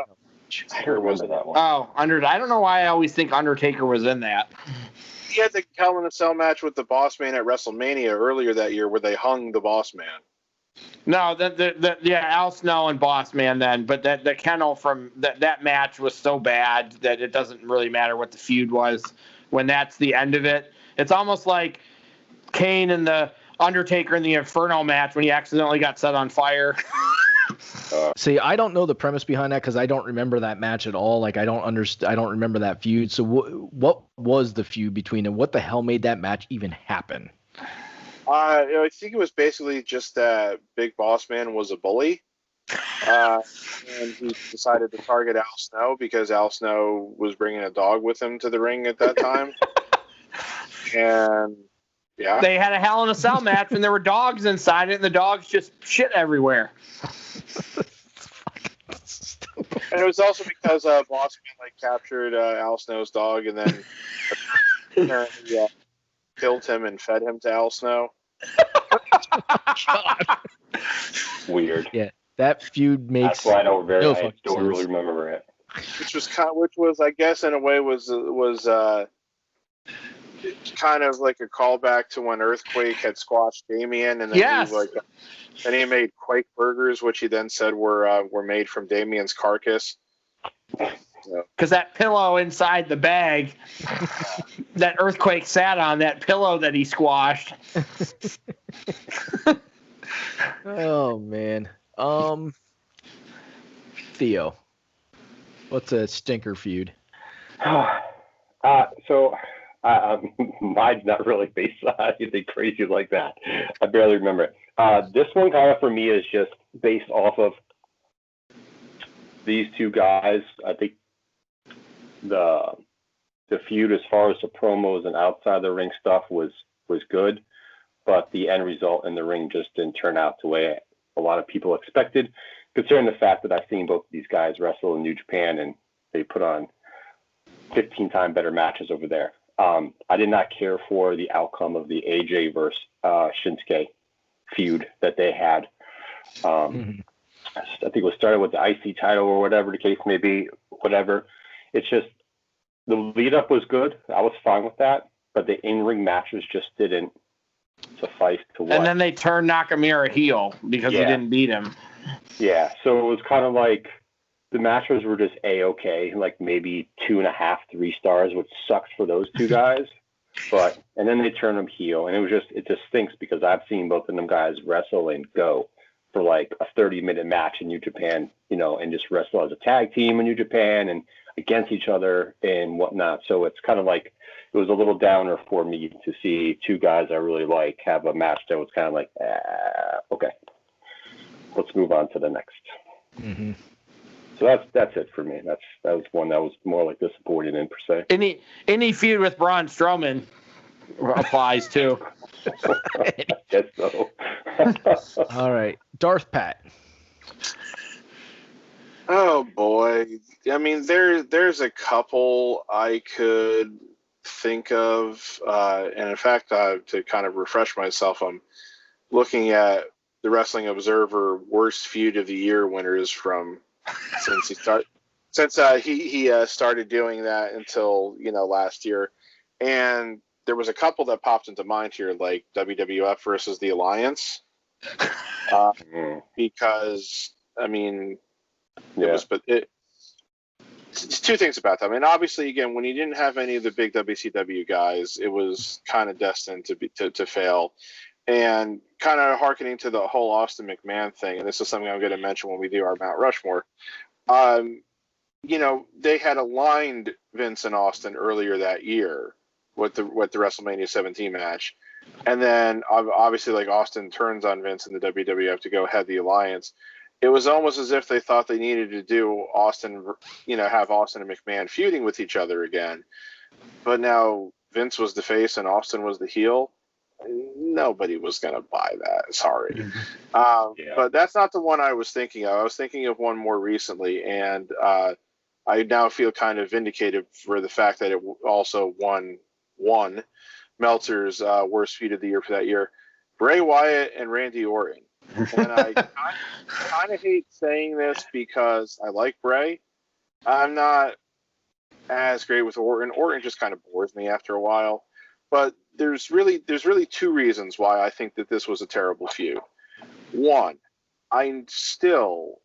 I don't remember that one. Oh, I don't know why I always think Undertaker was in that. He had the Hell in a Cell match with the Boss Man at WrestleMania earlier that year, where they hung the Boss Man. No, yeah, Al Snow and Boss Man then, but the kennel from that match was so bad that it doesn't really matter what the feud was when that's the end of it. It's almost like Kane and the Undertaker in the Inferno match when he accidentally got set on fire. See, I don't know the premise behind that because I don't remember that match at all. Like I don't remember that feud. So what was the feud between them? What the hell made that match even happen? I think it was basically just that Big Boss Man was a bully. And he decided to target Al Snow because Al Snow was bringing a dog with him to the ring at that time. And yeah, They had a Hell in a Cell match and there were dogs inside it and the dogs just shit everywhere. and it was also because Boss Man captured Al Snow's dog and then apparently killed him and fed him to Al Snow. Weird. Yeah, that feud makes That's why I don't no I fucking don't really sense. remember it. Which was I guess in a way was kind of like a callback to when Earthquake had squashed Damien, and then Yes. he made Quake burgers, which he then said were made from Damien's carcass. Because that pillow inside the bag that Earthquake sat on, that pillow that he squashed. Oh man. Theo, what's a stinker feud? So mine's not really based on anything crazy like that. I barely remember it. This one kind of for me is just based off of these two guys. I think the feud as far as the promos and outside the ring stuff was good, but the end result in the ring just didn't turn out the way a lot of people expected, considering the fact that I've seen both of these guys wrestle in New Japan and they put on 15-time better matches over there. I did not care for the outcome of the AJ versus Shinsuke feud that they had. I think it was started with the IC title or whatever the case may be, whatever. It's just the lead up was good. I was fine with that, but the in-ring matches just didn't suffice to what. And then they turned Nakamura heel because he didn't beat him. Yeah, so it was kind of like the matches were just A-okay, like maybe 2.5, 3 stars, which sucks for those two guys. And then they turned them heel, and it just stinks because I've seen both of them guys wrestle and go for like a 30-minute match in New Japan, and just wrestle as a tag team in New Japan and against each other and whatnot. So it's kind of like it was a little downer for me to see two guys I really like have a match that was kind of like, okay, let's move on to the next. Mm-hmm. So that's it for me. That was one that was more like disappointing in per se. Any feud with Braun Strowman applies too. I guess so. All right, Darth Pat. Oh boy, I mean there's a couple I could think of, and in fact, to kind of refresh myself, I'm looking at the Wrestling Observer worst feud of the year winners from since he started doing that until last year, and there was a couple that popped into mind here, like WWF versus the Alliance, because I mean It's two things about that. I mean, obviously, again, when you didn't have any of the big WCW guys, it was kind of destined to fail. And kind of hearkening to the whole Austin McMahon thing, and this is something I'm going to mention when we do our Mount Rushmore. They had aligned Vince and Austin earlier that year with the WrestleMania 17 match, and then obviously, like, Austin turns on Vince and the WWF to go head the alliance. It was almost as if they thought they needed to do have Austin and McMahon feuding with each other again. But now Vince was the face and Austin was the heel. Nobody was going to buy that. Sorry. But that's not the one I was thinking of. I was thinking of one more recently, and I now feel kind of vindicated for the fact that it also won Meltzer's worst feud of the year for that year. Bray Wyatt and Randy Orton. And I kind of hate saying this because I like Bray. I'm not as great with Orton. Orton just kind of bores me after a while. But there's really two reasons why I think that this was a terrible feud. One, I still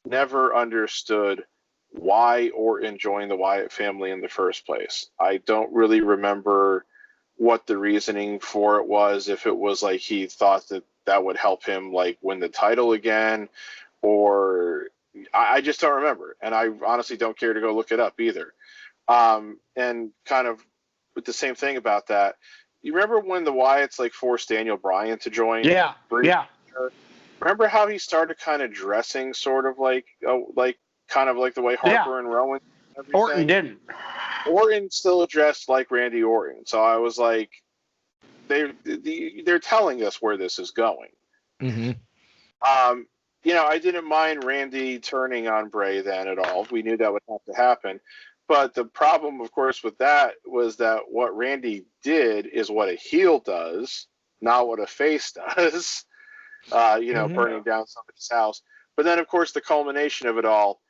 never understood why Orton joined the Wyatt family in the first place. I don't really remember what the reasoning for it was, if it was like he thought that would help him like win the title again, or I just don't remember, and I honestly don't care to go look it up either. And kind of with the same thing about that, you remember when the Wyatts like forced Daniel Bryan to join? Yeah. Remember how he started kind of dressing sort of like kind of like the way Harper and Rowan? Orton didn't. Orton still dressed like Randy Orton, so I was like, they're telling us where this is going. Mm-hmm. I didn't mind Randy turning on Bray then at all. We knew that would have to happen. But the problem, of course, with that was that what Randy did is what a heel does, not what a face does. Burning down somebody's house. But then, of course, the culmination of it all,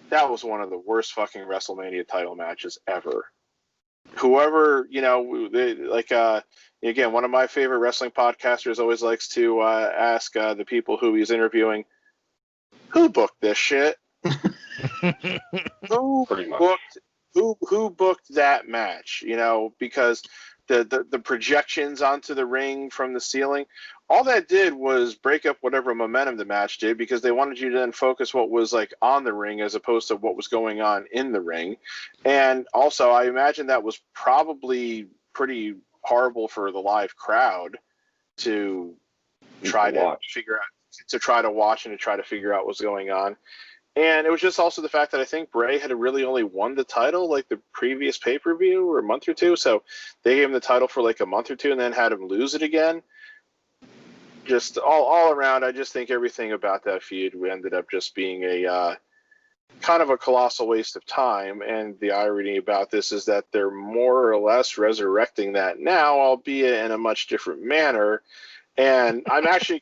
that was one of the worst fucking WrestleMania title matches ever. Whoever, again, one of my favorite wrestling podcasters always likes to ask the people who he's interviewing, who booked this shit? Who booked that match? Because the projections onto the ring from the ceiling, all that did was break up whatever momentum the match did, because they wanted you to then focus what was like on the ring as opposed to what was going on in the ring. And also, I imagine that was probably pretty horrible for the live crowd to try to watch and to try to figure out what's going on. And it was just also the fact that I think Bray had really only won the title like the previous pay-per-view or a month or two. So they gave him the title for like a month or two and then had him lose it again. Just all around, I just think everything about that feud ended up just being a kind of a colossal waste of time. And the irony about this is that they're more or less resurrecting that now, albeit in a much different manner. And I'm actually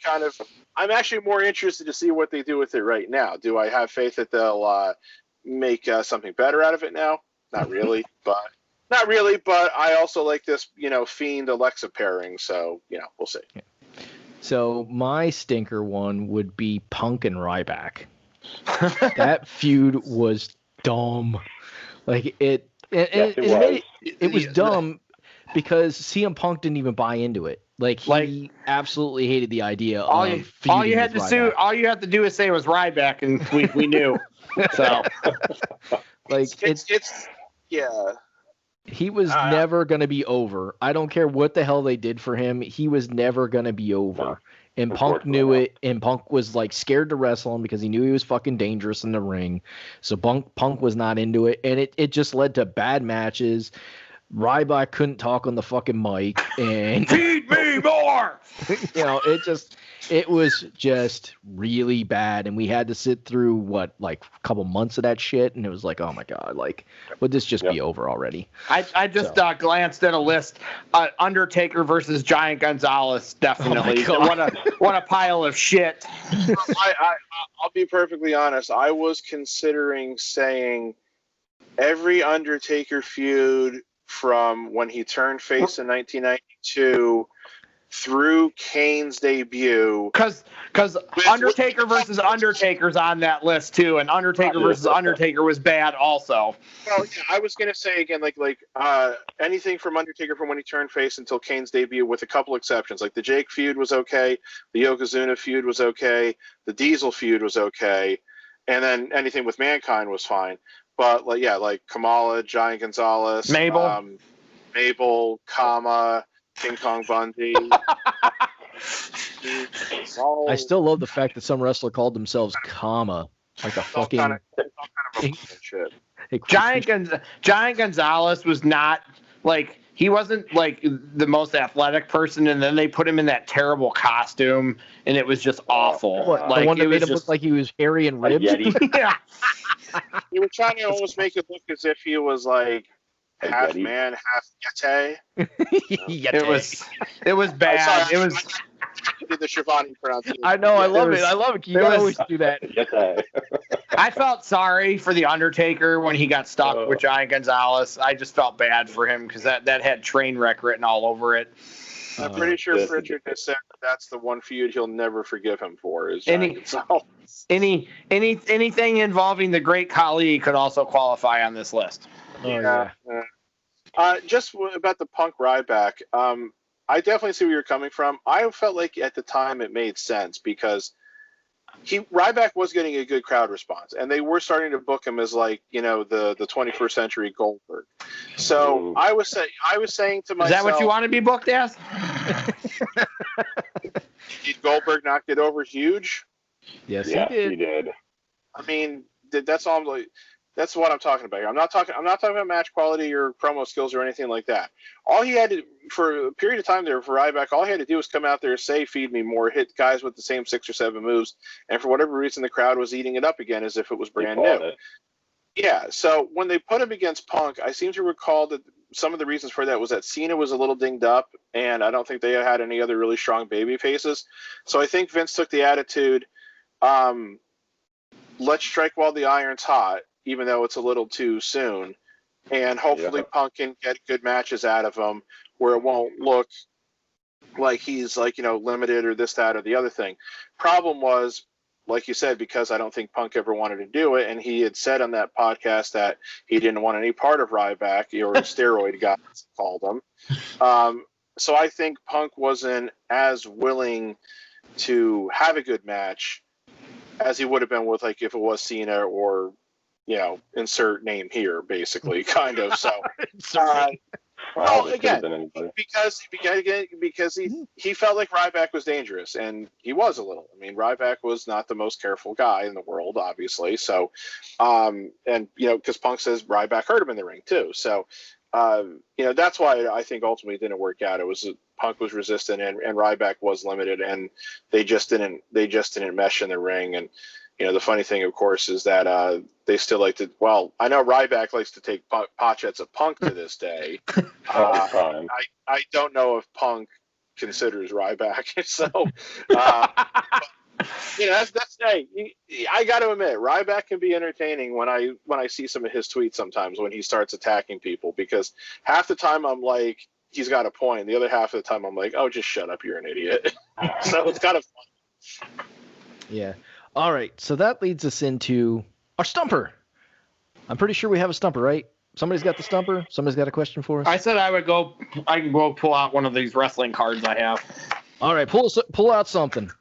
more interested to see what they do with it right now. Do I have faith that they'll make something better out of it now? Not really, but I also like this, Fiend Alexa pairing. So, we'll see. Yeah. So my stinker one would be Punk and Ryback. That feud was dumb. Like it was dumb because CM Punk didn't even buy into it. Like he absolutely hated the idea of all you had to do is say it was Ryback, and we knew. So like he was never going to be over. I don't care what the hell they did for him. He was never going to be over. And Punk knew it, and Punk was like scared to wrestle him because he knew he was fucking dangerous in the ring. So Punk was not into it, and it just led to bad matches. Ryback couldn't talk on the fucking mic, and feed me more. It was just really bad, and we had to sit through a couple months of that shit, and it was like, oh my god, would this just be over already? I just glanced at a list. Undertaker versus Giant Gonzalez, definitely. Oh what a pile of shit. I'll be perfectly honest. I was considering saying every Undertaker feud from when he turned face in 1992 through Kane's debut. Because Undertaker versus Undertaker's on that list too, and Undertaker versus Undertaker was bad also. Well, yeah, I was gonna say again, anything from Undertaker from when he turned face until Kane's debut, with a couple exceptions. Like the Jake feud was okay, the Yokozuna feud was okay, the Diesel feud was okay, and then anything with Mankind was fine. But like Kamala, Giant Gonzalez, Mabel, Kama, King Kong Bundy. I still love the fact that some wrestler called themselves Kama, like a fucking. Kind of shit. Giant Gonzalez was not he wasn't the most athletic person, and then they put him in that terrible costume, and it was just awful. The one that made him look like he was hairy and ribbed. Yeah. They were trying to almost make it look as if he was half man, half yeti. It was bad. It was. Did the Shivani pronunciation? I know. I love it. I love it. You always do that. I felt sorry for the Undertaker when he got stuck with Giant Gonzalez. I just felt bad for him because that had train wreck written all over it. I'm pretty sure Pritchard has said that's the one feud he'll never forgive him for. Is anything involving the Great Khali could also qualify on this list. Yeah. Just about the Punk Ryback. I definitely see where you're coming from. I felt like at the time it made sense because Ryback was getting a good crowd response, and they were starting to book him as the 21st century Goldberg. So I was saying to myself, is that what you want to be booked as? Did Goldberg not get over huge? Yes, he did. I mean, that's all I'm like. That's what I'm talking about here. I'm not talking about match quality or promo skills or anything like that. All he had to, for a period of time there for Ryback, all he had to do was come out there, say, feed me more, hit guys with the same 6 or 7 moves, and for whatever reason, the crowd was eating it up again as if it was brand new. Yeah, so when they put him against Punk, I seem to recall that some of the reasons for that was that Cena was a little dinged up, and I don't think they had any other really strong baby faces. So I think Vince took the attitude, let's strike while the iron's hot, even though it's a little too soon, and hopefully Punk can get good matches out of him where it won't look like he's limited or this, that, or the other thing. Problem was, like you said, because I don't think Punk ever wanted to do it, and he had said on that podcast that he didn't want any part of Ryback, or steroid guys called him. So I think Punk wasn't as willing to have a good match as he would have been with if it was Cena or insert name here, basically, kind of. So, again, because he felt like Ryback was dangerous, and he was a little. I mean, Ryback was not the most careful guy in the world, obviously. So, because Punk says Ryback hurt him in the ring too. So, that's why I think ultimately it didn't work out. It was Punk was resistant, and Ryback was limited, and they just didn't mesh in the ring. And the funny thing, of course, is that they still like to. Well, I know Ryback likes to take pot shots at Punk to this day. I don't know if Punk considers Ryback. So, that's hey. I got to admit, Ryback can be entertaining when I see some of his tweets sometimes when he starts attacking people, because half the time I'm like, he's got a point. The other half of the time I'm like, oh, just shut up, you're an idiot. So it's kind of fun. Yeah. All right, so that leads us into our stumper. I'm pretty sure we have a stumper, right? Somebody's got the stumper? Somebody's got a question for us? I said I can go pull out one of these wrestling cards I have. All right, pull out something.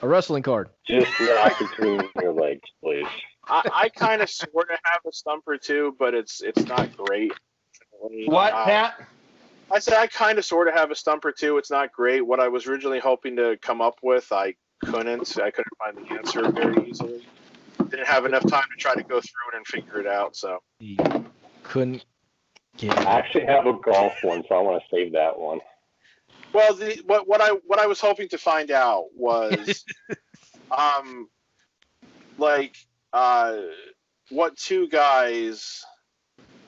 A wrestling card. Just knock between your legs, please. I kind of sort of have a stumper too, but it's not great. What, Pat? I said I kind of sort of have a stumper too. It's not great. What I was originally hoping to come up with, I couldn't find the answer very easily. Didn't have enough time to try to go through it and figure it out. So couldn't get it. I actually have a golf one, so I want to save that one. Well, what I was hoping to find out was, what two guys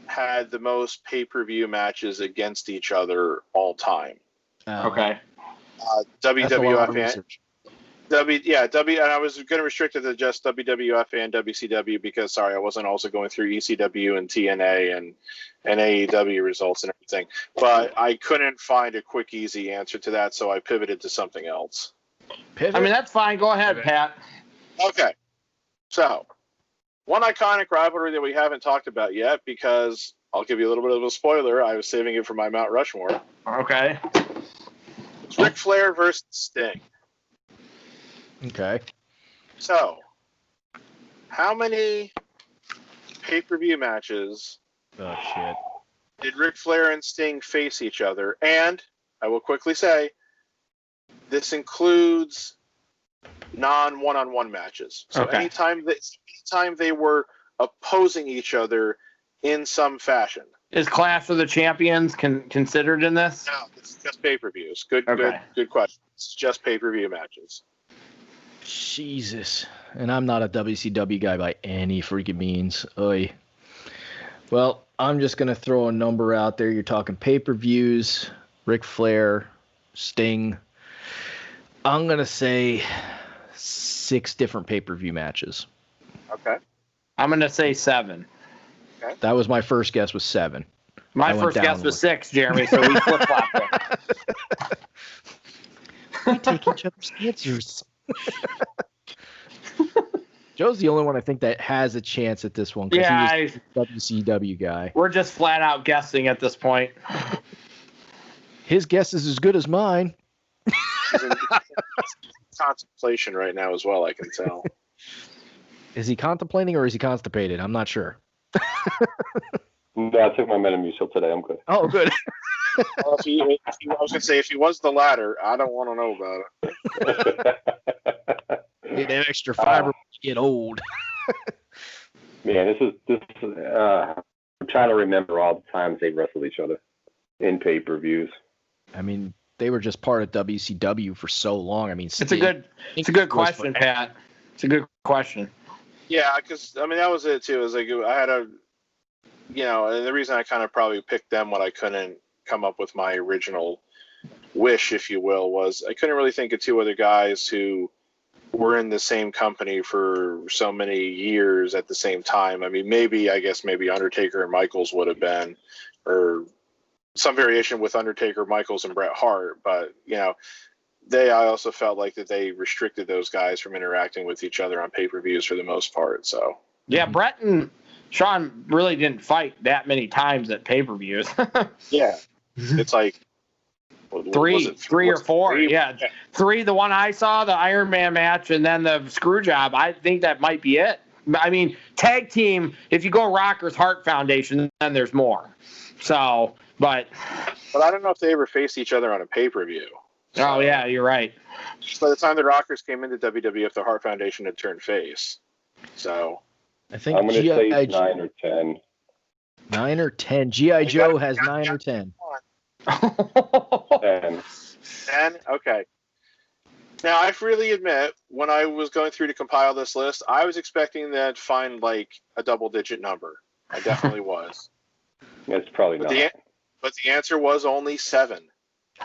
had the most pay-per-view matches against each other all time? Okay. WWF and I was going to restrict it to just WWF and WCW because, sorry, I wasn't also going through ECW and TNA and AEW results and everything. But I couldn't find a quick, easy answer to that, so I pivoted to something else. I mean, that's fine. Go ahead, Pat. Okay. So, one iconic rivalry that we haven't talked about yet, because I'll give you a little bit of a spoiler. I was saving it for my Mount Rushmore. Okay. It's Ric Flair versus Sting. Okay. So, how many pay-per-view matches Oh, shit. did Ric Flair and Sting face each other? And I will quickly say, this includes non-one-on-one matches. So Okay. anytime they were opposing each other in some fashion. Is Clash of the Champions considered in this? No, it's just pay-per-views. Good question. It's just pay-per-view matches. Jesus. And I'm not a WCW guy by any freaking means. Oy. Well, I'm just going to throw a number out there. You're talking pay-per-views, Ric Flair, Sting. I'm going to say 6 different pay-per-view matches. Okay. I'm going to say 7. Okay. That was my first guess, was 7. My first guess was 6, Jeremy, so we flip-flopped it. We take each other's answers. Joe's the only one I think that has a chance at this one because he was a WCW guy. We're just flat out guessing at this point. His guess is as good as mine. He's in contemplation right now as well, I can tell. Is he contemplating or is he constipated? I'm not sure. No, I took my Metamucil today. I'm good. Oh, good. Well, I was going to say, if he was the latter, I don't want to know about it. Get that extra fiber when you get old. Man, this is I'm trying to remember all the times they wrestled each other in pay-per-views. I mean, they were just part of WCW for so long. I mean, It's a good question, Pat. It's a good question. Yeah, because, I mean, that was it, too. It was like, I had and the reason I kind of probably picked them when I couldn't come up with my original wish, if you will, was I couldn't really think of 2 other guys who were in the same company for so many years at the same time. I mean, maybe Undertaker and Michaels would have been, or some variation with Undertaker, Michaels, and Bret Hart. But, I also felt like that they restricted those guys from interacting with each other on pay-per-views for the most part. So yeah, Bret and Shawn really didn't fight that many times at pay-per-views. yeah, it's like three or four. Yeah, 3. The one I saw, the Iron Man match, and then the screw job. I think that might be it. I mean, tag team. If you go Rockers Hart Foundation, then there's more. So, but I don't know if they ever faced each other on a pay-per-view. So, oh yeah, you're right. By the time the Rockers came into WWF, the Hart Foundation had turned face. So I think I'm going to say 9 or 10. 9 or 10. G.I. Joe has 9 or 10. 10. 10? Okay. Now, I freely admit, when I was going through to compile this list, I was expecting to find like a double-digit number. I definitely was. It's probably not. But the answer was only 7.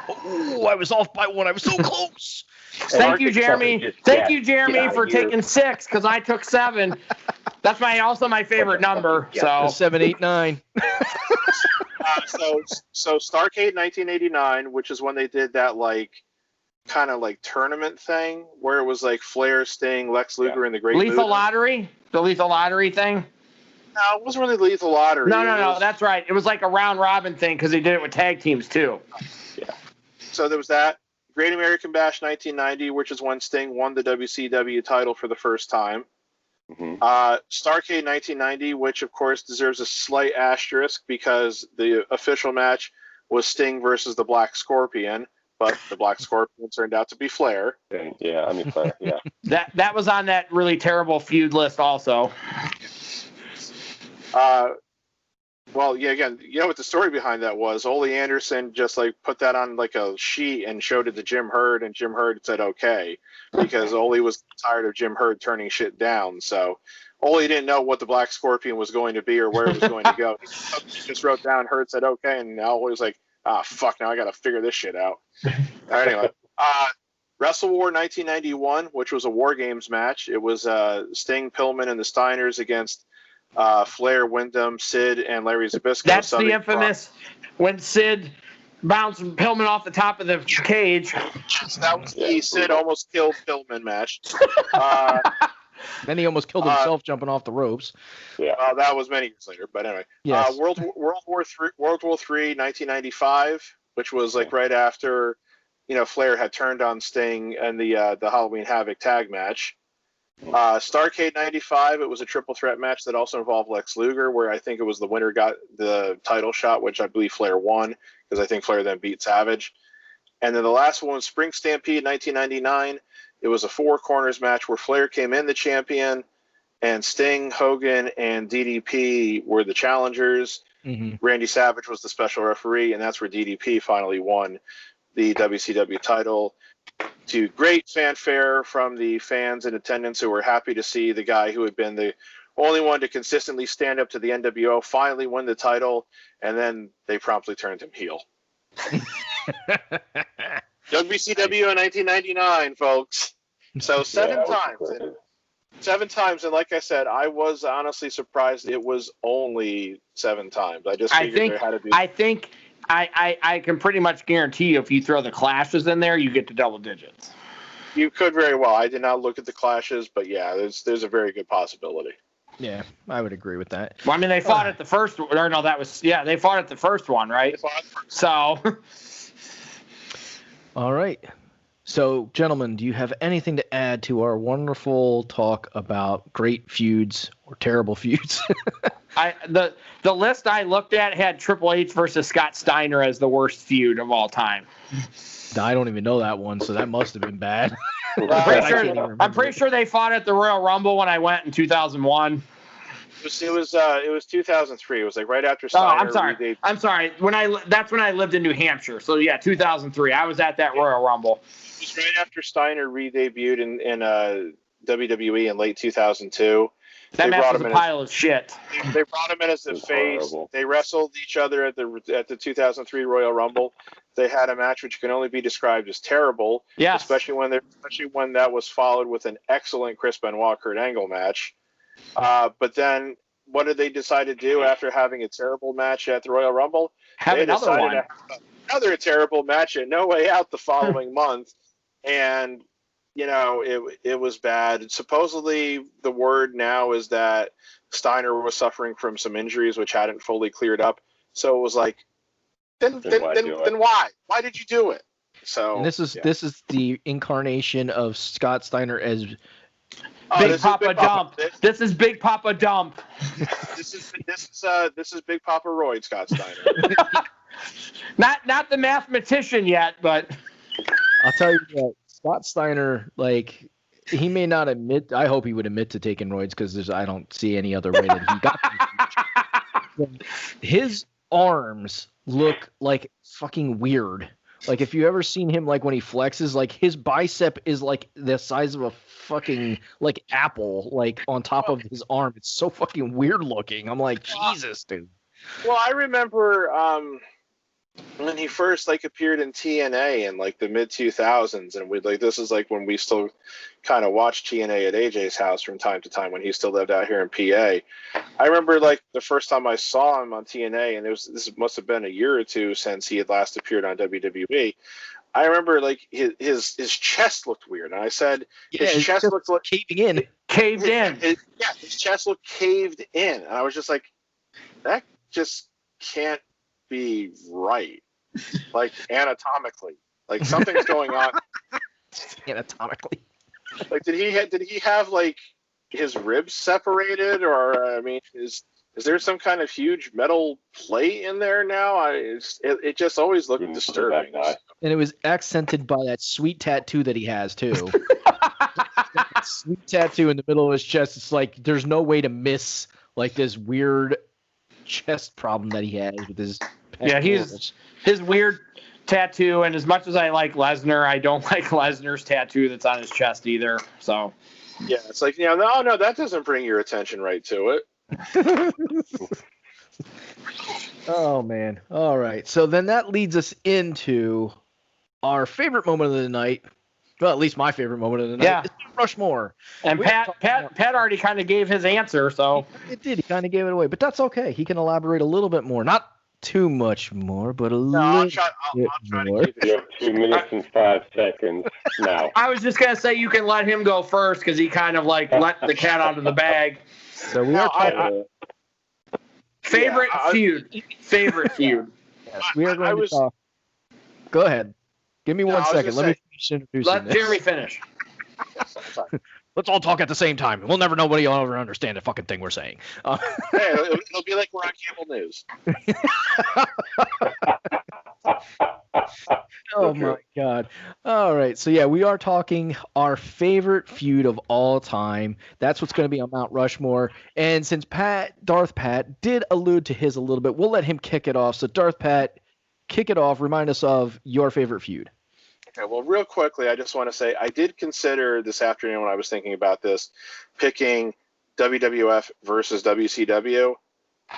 Oh, I was off by 1. I was so close. Thank you, Jeremy. Thank you, Jeremy, for taking 6 because I took 7. That's also my favorite number. So 7, 8, 9. So Starrcade 1989, which is when they did that kind of tournament thing where it was like Flair, Sting, Lex Luger, and the Great Lethal Muta. Lottery, the Lethal Lottery thing. No, it wasn't really Lethal Lottery. No, that's right. It was like a round robin thing because they did it with tag teams too. Yeah. So there was that. Great American Bash 1990, which is when Sting won the WCW title for the first time. Mm-hmm. Starrcade 1990, which of course deserves a slight asterisk because the official match was Sting versus the Black Scorpion, but the Black Scorpion turned out to be Flair. Yeah, I mean Flair. Yeah. That was on that really terrible feud list also. Well, yeah, again, you know what the story behind that was? Ole Anderson just put that on a sheet and showed it to Jim Herd, and Jim Herd said okay, because Ole was tired of Jim Herd turning shit down. So Ole didn't know what the Black Scorpion was going to be or where it was going to go. He just wrote down, Herd said okay, and now Ole was like, fuck, now I got to figure this shit out. Anyway, Wrestle War 1991, which was a War Games match. It was Sting, Pillman, and the Steiners against Flair, Wyndham, Sid, and Larry Zbyszko. That's the infamous when Sid bounced Pillman off the top of the cage. That was the Sid almost killed Pillman match. Then he almost killed himself jumping off the ropes. Yeah. That was many years later, but anyway. Yes. World War III, 1995, which was like right after, Flair had turned on Sting and the Halloween Havoc tag match. Starrcade 95, it was a triple threat match that also involved Lex Luger, where I think it was the winner got the title shot, which I believe Flair won, because I think Flair then beat Savage. And then the last one was Spring Stampede 1999. It was a four corners match where Flair came in the champion, and Sting, Hogan, and DDP were the challengers. Mm-hmm. Randy Savage was the special referee, and that's where DDP finally won the WCW title, to great fanfare from the fans in attendance, who were happy to see the guy who had been the only one to consistently stand up to the NWO finally win the title, and then they promptly turned him heel. WCW in 1999, folks. So seven times, and like I said, I was honestly surprised it was only 7 times. I just figured there had to be. I think I can pretty much guarantee you if you throw the clashes in there, you get to double digits. You could very well. I did not look at the clashes, but yeah, there's a very good possibility. Yeah, I would agree with that. Well, I mean, they fought at the first, or no, they fought at the first one, right? So. All right. So, gentlemen, do you have anything to add to our wonderful talk about great feuds or terrible feuds? The list I looked at had Triple H versus Scott Steiner as the worst feud of all time. I don't even know that one, so that must have been bad. I'm pretty sure they fought at the Royal Rumble when I went in 2001. It was 2003. It was like right after Steiner. Oh, I'm sorry. That's when I lived in New Hampshire. So yeah, 2003. I was at that Royal Rumble. It was right after Steiner re-debuted in WWE in late 2002. That match was a pile of shit. They brought him in as the face. Horrible. They wrestled each other at the 2003 Royal Rumble. They had a match which can only be described as terrible. Yes. Especially when that was followed with an excellent Chris Benoit Kurt Angle match. But then, what did they decide to do after having a terrible match at the Royal Rumble? Have another one. To have another terrible match at No Way Out the following month, and it was bad. Supposedly, the word now is that Steiner was suffering from some injuries which hadn't fully cleared up. So it was like, then why? Why did you do it? So And this is the incarnation of Scott Steiner as Big Papa Dump. This is Big Papa Dump. This is Big Papa Royd, Scott Steiner. Not the mathematician yet, but I'll tell you what, Scott Steiner, like, he may not admit. I hope he would admit to taking roids, because I don't see any other way that he got them. His arms look like fucking weird. Like, if you ever seen him, like, when he flexes, like, his bicep is like the size of a fucking, like, apple, like, on top of his arm. It's so fucking weird looking. I'm like, Jesus, dude. Well, I remember when he first appeared in TNA in the mid 2000s, and this is when we still kind of watched TNA at AJ's house from time to time when he still lived out here in PA. I remember the first time I saw him on TNA, and this must have been a year or two since he had last appeared on WWE. I remember his chest looked weird, and I said his chest looked like caving in. Caved in. His chest looked caved in, and I was just like, that just can't be right, anatomically, something's going on Anatomically, did he have his ribs separated, or I mean, is there some kind of huge metal plate in there now? It just always looked disturbing. And it was accented by that sweet tattoo that he has too. Sweet tattoo in the middle of his chest. It's like there's no way to miss this weird chest problem that he has with his his weird tattoo. And as much as I like Lesnar, I don't like Lesnar's tattoo that's on his chest either. So yeah, it's no, that doesn't bring your attention right to it. Oh man. All right, so then that leads us into our favorite moment of the night, Well, at least my favorite moment of the night Yeah. is Mount Rushmore. And Pat already kind of gave his answer, so. It did. He kind of gave it away, but that's okay. He can elaborate a little bit more. Not too much more, but a little I'll try more. to keep You it have 2 minutes and 5 seconds now. I was just going to say you can let him go first because he kind of like let the cat out of the bag. So we are talking. Favorite feud. Favorite feud. Yes, we are going to talk. Go ahead. Give me 1 second. Let me finish introducing Let this. Jeremy finish. Let's all talk at the same time. We'll never nobody will ever understand the fucking thing we're saying. Hey, it'll be like we're on cable news. Oh my God. All right. So yeah, we are talking our favorite feud of all time. That's what's going to be on Mount Rushmore. And since Darth Pat did allude to his a little bit, we'll let him kick it off. So Darth Pat, kick it off. Remind us of your favorite feud. Okay, well, real quickly, I just want to say I did consider this afternoon when I was thinking about this, picking WWF versus WCW.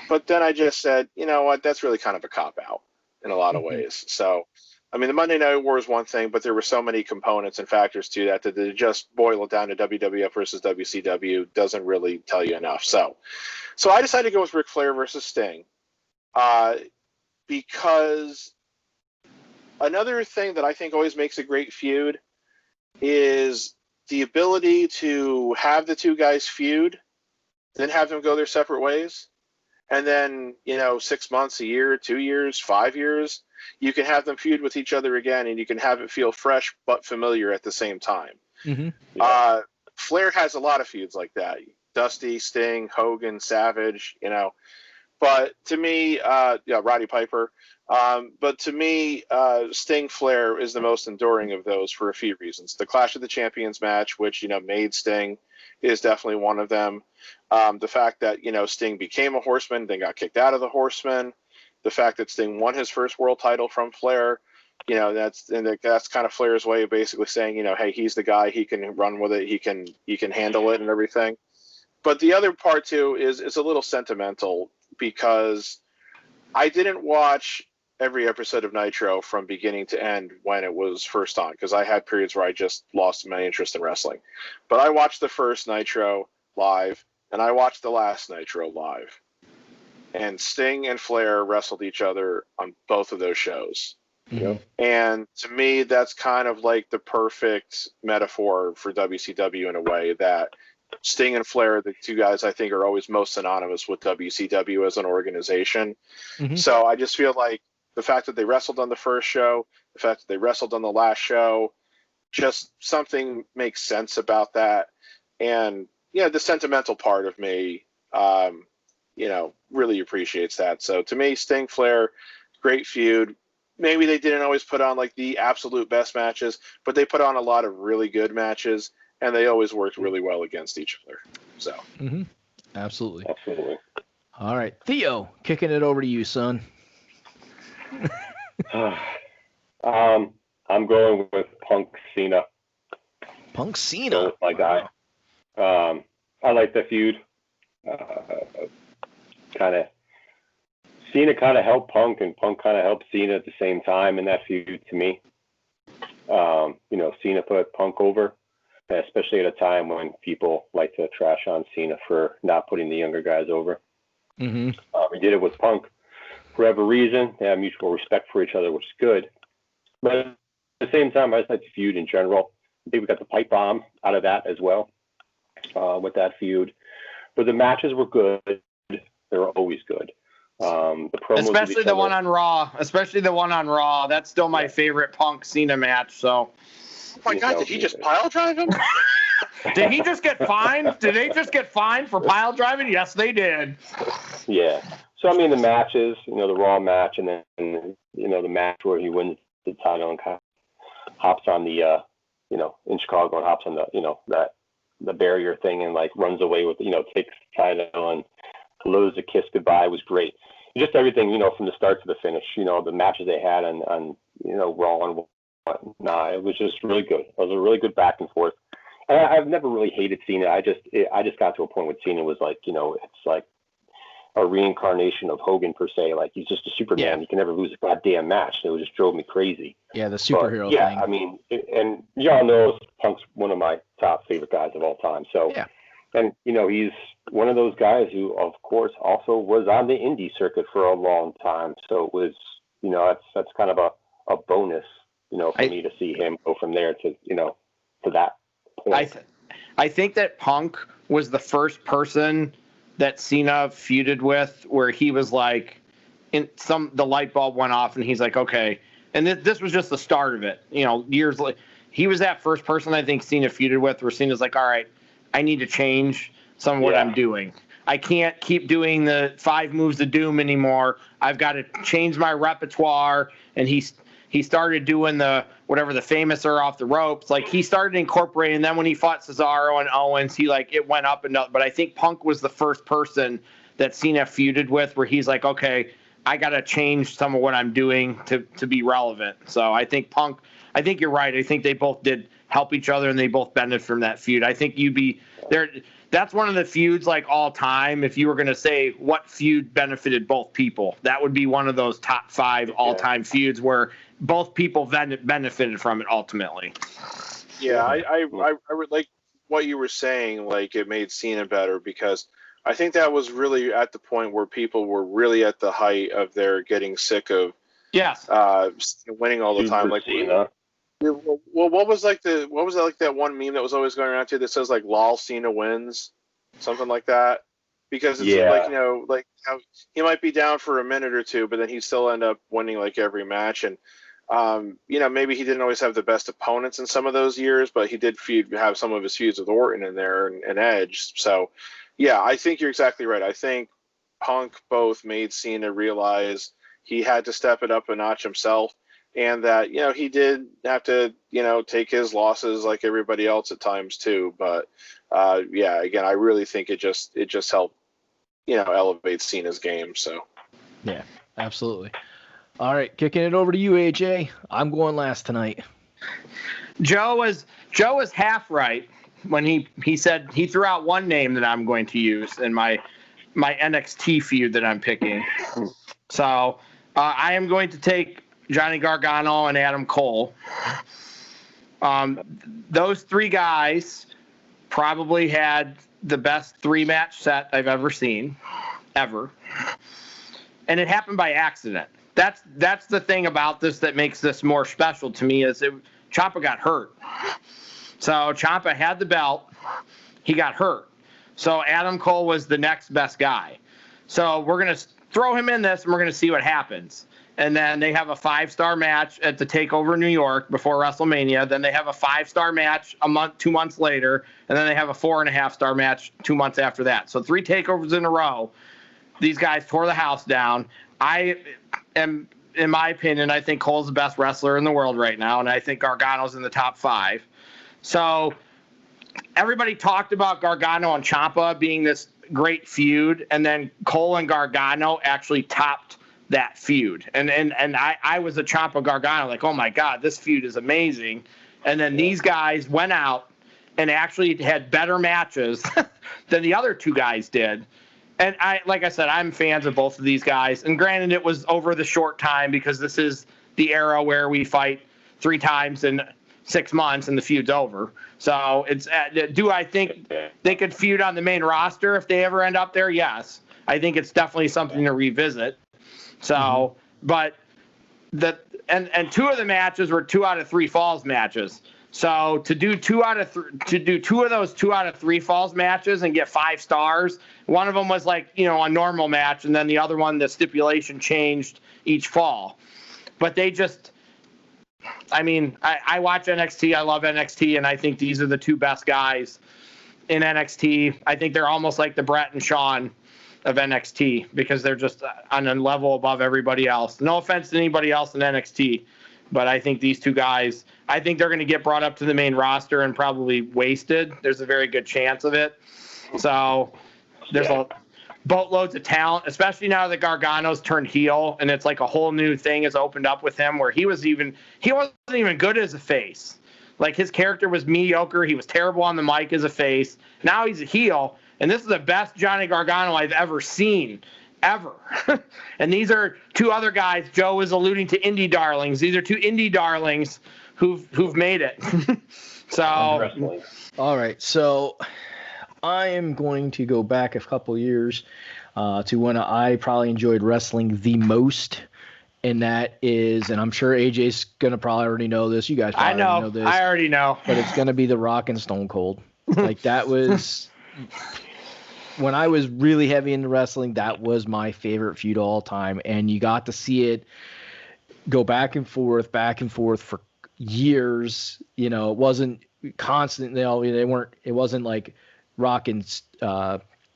But then I just said, you know what, that's really kind of a cop-out in a lot of ways. So, I mean, the Monday Night War is one thing, but there were so many components and factors to that to just boil it down to WWF versus WCW doesn't really tell you enough. So I decided to go with Ric Flair versus Sting because another thing that I think always makes a great feud is the ability to have the two guys feud, then have them go their separate ways. And then, 6 months, a year, 2 years, 5 years, you can have them feud with each other again, and you can have it feel fresh but familiar at the same time. Mm-hmm. Yeah. Flair has a lot of feuds like that. Dusty, Sting, Hogan, Savage, But to me, Roddy Piper. But to me, Sting Flair is the most enduring of those for a few reasons. The Clash of the Champions match, which, made Sting, is definitely one of them. The fact that, Sting became a Horseman, then got kicked out of the Horseman. The fact that Sting won his first world title from Flair. That's kind of Flair's way of basically saying, hey, he's the guy, he can run with it, he can handle it and everything. But the other part too is a little sentimental because I didn't watch every episode of Nitro from beginning to end when it was first on because I had periods where I just lost my interest in wrestling. But I watched the first Nitro live and I watched the last Nitro live. And Sting and Flair wrestled each other on both of those shows. Mm-hmm. And to me, that's kind of like the perfect metaphor for WCW in a way that Sting and Flair, the two guys I think are always most synonymous with WCW as an organization. Mm-hmm. So I just feel like the fact that they wrestled on the first show, the fact that they wrestled on the last show, just something makes sense about that. And, the sentimental part of me, really appreciates that. So to me, Sting, Flair, great feud. Maybe they didn't always put on like the absolute best matches, but they put on a lot of really good matches. And they always worked really well against each other. So, Absolutely. Absolutely. All right, Theo, kicking it over to you, son. I'm going with Punk Cena. Punk Cena. Go with my guy. I like the feud. Cena kind of helped Punk, and Punk kind of helped Cena at the same time in that feud. To me, Cena put Punk over. Especially at a time when people like to trash on Cena for not putting the younger guys over. Mm-hmm. He did it with Punk for whatever reason. They have mutual respect for each other, which is good. But at the same time, I just like the feud in general. I think we got the pipe bomb out of that as well with that feud. But the matches were good. They were always good. The promos especially the one on Raw. Especially the one on Raw. That's still my favorite Punk Cena match. So. Oh my God! Did he just pile drive him? Did he just get fined? Did they just get fined for pile driving? Yes, they did. Yeah. So I mean, the matches, the Raw match, and then the match where he wins the title and hops on the, in Chicago and hops on the, the barrier thing and like runs away with, takes the title and blows a kiss goodbye was great. Just everything, from the start to the finish. The matches they had on Raw and. Nah, it was just really good. It was a really good back and forth. And I've never really hated Cena. I just got to a point with Cena was like, it's like a reincarnation of Hogan per se. Like, he's just a Superman. Yeah. He can never lose a goddamn match. It just drove me crazy. Yeah, the superhero yeah, thing. I mean, and y'all know Punk's one of my top favorite guys of all time. So, Yeah. And, he's one of those guys who, of course, also was on the indie circuit for a long time. So it was, that's kind of a bonus, for me to see him go from there to, to that point. I think that Punk was the first person that Cena feuded with where he was like, the light bulb went off and he's like, okay. And this was just the start of it. Years later, he was that first person I think Cena feuded with where Cena's like, all right, I need to change some of what I'm doing. I can't keep doing the 5 moves of doom anymore. I've got to change my repertoire. And he started doing the famous are off the ropes. Like, he started incorporating them when he fought Cesaro and Owens. It went up and up. But I think Punk was the first person that Cena feuded with where he's like, okay, I got to change some of what I'm doing to be relevant. So I think you're right. I think they both did help each other and they both benefited from that feud. I think that's one of the feuds like all time. If you were going to say what feud benefited both people, that would be one of those top 5 all time feuds where both people benefited from it ultimately. Yeah, I would like what you were saying. Like, it made Cena better because I think that was really at the point where people were really at the height of their getting sick of winning all the time. Like, Cena. well, what was that one meme that was always going around too that says like "lol Cena wins," something like that? Because it's like how he might be down for a minute or two, but then he still end up winning like every match. And maybe he didn't always have the best opponents in some of those years, but he did have some of his feuds with Orton in there and Edge. So, yeah, I think you're exactly right. I think Punk both made Cena realize he had to step it up a notch himself. And that, he did have to, take his losses like everybody else at times too. But again, I really think it just helped, elevate Cena's game. So yeah, absolutely. All right, kicking it over to you, AJ. I'm going last tonight. Joe was half right when he said he threw out one name that I'm going to use in my NXT feud that I'm picking. So I am going to take Johnny Gargano and Adam Cole. Those 3 guys probably had the best 3-match set I've ever seen, ever. And it happened by accident. That's the thing about this that makes this more special to me is Ciampa got hurt. So Ciampa had the belt. He got hurt. So Adam Cole was the next best guy. So we're going to throw him in this and we're going to see what happens. And then they have a 5-star match at the TakeOver New York before WrestleMania. Then they have a 5-star match 2 months later. And then they have a 4.5-star match 2 months after that. So 3 takeovers in a row. These guys tore the house down. I am, in my opinion, I think Cole's the best wrestler in the world right now. And I think Gargano's in the top 5. So everybody talked about Gargano and Ciampa being this great feud. And then Cole and Gargano actually topped that feud. And I was a Ciampa Gargano, like, oh my God, this feud is amazing. And then these guys went out and actually had better matches than the other 2 guys did. And like I said, I'm fans of both of these guys. And granted, it was over the short time because this is the era where we fight 3 times in 6 months and the feud's over. So do I think they could feud on the main roster if they ever end up there? Yes. I think it's definitely something to revisit. So, but and 2 of the matches were 2 out of 3 falls matches. So to do 2 of those 2 out of 3 falls matches and get 5 stars, one of them was like, a normal match. And then the other one, the stipulation changed each fall, but they just, I watch NXT. I love NXT. And I think these are the 2 best guys in NXT. I think they're almost like the Brett and Shawn of NXT because they're just on a level above everybody else. No offense to anybody else in NXT, but I think these 2 guys, I think they're going to get brought up to the main roster and probably wasted. There's a very good chance of it. So there's boatloads of talent, especially now that Gargano's turned heel and it's like a whole new thing has opened up with him where he wasn't even good as a face. Like, his character was mediocre. He was terrible on the mic as a face. Now he's a heel. And this is the best Johnny Gargano I've ever seen ever. And these are two other guys. Joe is alluding to indie darlings. These are two indie darlings who've made it. So, all right. So I am going to go back a couple years to when I probably enjoyed wrestling the most. And that is, and I'm sure AJ's going to probably already know this. You guys probably already know this. I already know. But it's going to be The Rock and Stone Cold. Like, that was, when I was really heavy into wrestling, that was my favorite feud of all time. And you got to see it go back and forth for years. You know, it wasn't constant. It wasn't like Rock and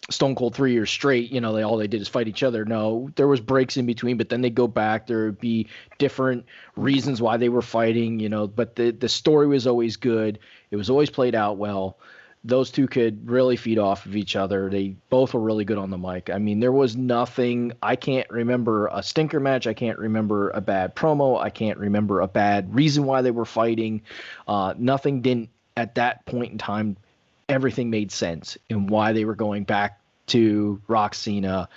Stone Cold 3 years straight, you know, all they did is fight each other. No, there was breaks in between, but then they'd go back. There would be different reasons why they were fighting, you know, but the story was always good. It was always played out well. Those two could really feed off of each other. They both were really good on the mic. I mean, there was nothing. I can't remember a stinker match. I can't remember a bad promo. I can't remember a bad reason why they were fighting. Nothing didn't, at that point in time, everything made sense and why they were going back to Rock Cena.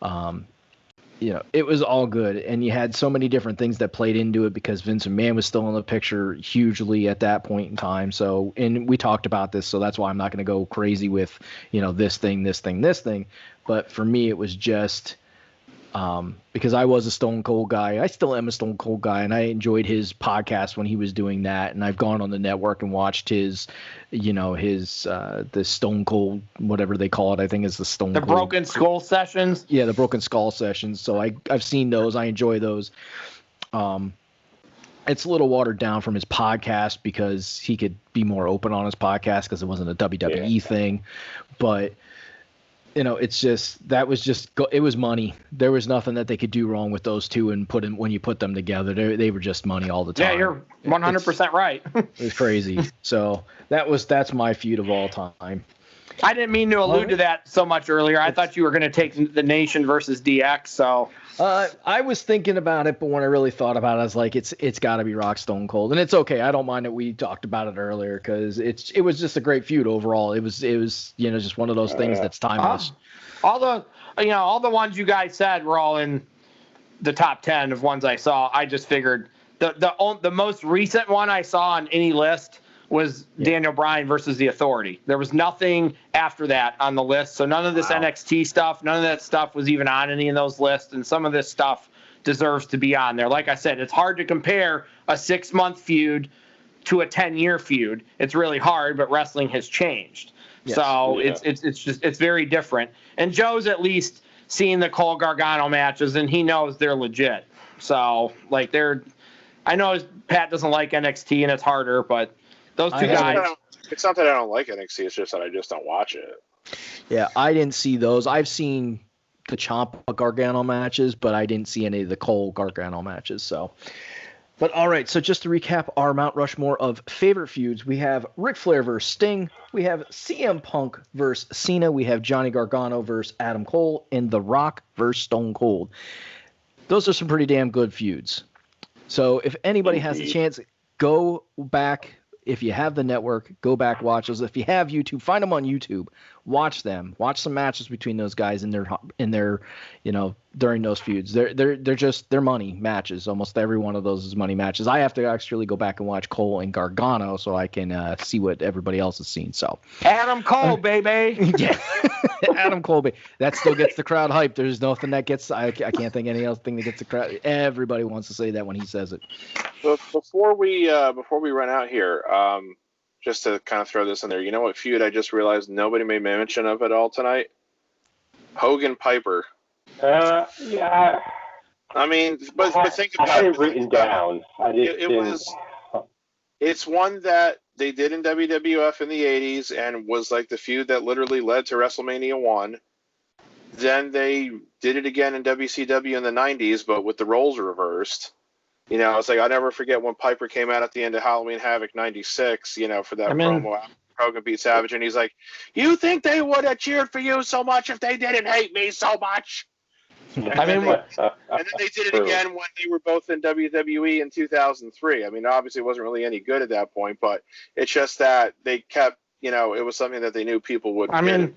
You know, it was all good. And you had so many different things that played into it because Vince McMahon was still in the picture hugely at that point in time. So, and we talked about this, so that's why I'm not going to go crazy with, you know, this thing. But for me, it was just because I was a Stone Cold guy. I still am a Stone Cold guy, and I enjoyed his podcast when he was doing that. And I've gone on the network and watched his, you know, the Stone Cold, whatever they call it. I think it's the Broken Skull sessions. Yeah, the Broken Skull sessions. So I've seen those. I enjoy those. It's a little watered down from his podcast because he could be more open on his podcast because it wasn't a WWE thing, but. You know, it's just it was money. There was nothing that they could do wrong with those two and when you put them together, they were just money all the time. Yeah, you're 100% right. It was crazy. So that's my feud of all time. I didn't mean to allude to that so much earlier. I thought you were going to take the Nation versus DX. So I was thinking about it, but when I really thought about it, I was like, it's got to be Rock Stone Cold, and it's okay. I don't mind that we talked about it earlier because it was just a great feud overall. It was you know, just one of those things that's timeless. All the ones you guys said were all in the top 10 of ones I saw. I just figured the most recent one I saw on any list was Daniel Bryan versus The Authority. There was nothing after that on the list. So none of this NXT stuff, none of that stuff was even on any of those lists. And some of this stuff deserves to be on there. Like I said, it's hard to compare a 6-month feud to a 10-year feud. It's really hard, but wrestling has changed. Yes. So it's very different. And Joe's at least seen the Cole Gargano matches, and he knows they're legit. So like I know Pat doesn't like NXT and it's harder, but those two guys. It's not that I don't like NXT. It's just that I just don't watch it. Yeah, I didn't see those. I've seen the Ciampa Gargano matches, but I didn't see any of the Cole Gargano matches. So, but all right. So just to recap our Mount Rushmore of favorite feuds, we have Ric Flair versus Sting. We have CM Punk versus Cena. We have Johnny Gargano versus Adam Cole, and The Rock versus Stone Cold. Those are some pretty damn good feuds. So if anybody has a chance, go back. If you have the network, go back, watch those. If you have YouTube, find them on YouTube. Watch them. Watch some matches between those guys in their, you know, during those feuds. They're money matches. Almost every one of those is money matches. I have to actually go back and watch Cole and Gargano so I can see what everybody else has seen. So Adam Cole, baby. Yeah, Adam Cole, baby. That still gets the crowd hyped. There's nothing that gets. I can't think of any else thing that gets the crowd. Everybody wants to say that when he says it. But before we run out here, just to kind of throw this in there, you know what feud I just realized nobody made mention of at all tonight? Hogan Piper. Yeah. I mean, but think about it. I had it written down. It's one that they did in WWF in the 80s and was like the feud that literally led to WrestleMania 1. Then they did it again in WCW in the 90s, but with the roles reversed. You know, it's like I'll never forget when Piper came out at the end of Halloween Havoc '96. You know, for that promo, Hogan beat Savage, and he's like, "You think they would have cheered for you so much if they didn't hate me so much?" And then they did it again when they were both in WWE in 2003. I mean, obviously, it wasn't really any good at that point, but it's just that they kept it was something that they knew people would. I mean,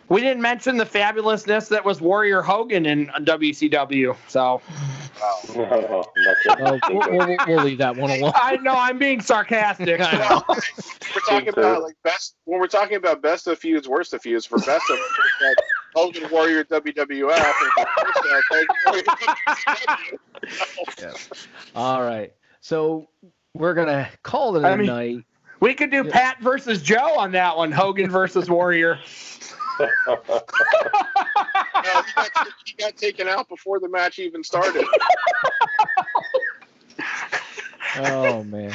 we didn't mention the fabulousness that was Warrior Hogan in WCW. So No, that's it. Well, we'll leave that one alone. I know I'm being sarcastic. I know. We're talking about when we're talking about best of feuds, worst of feuds. For best of Hogan Warrior WWF. And for worst of, Hogan Warrior WCW. Yes. All right. So we're gonna call it a night. We could do Pat versus Joe on that one. Hogan versus Warrior. No, he got taken out before the match even started. Oh man.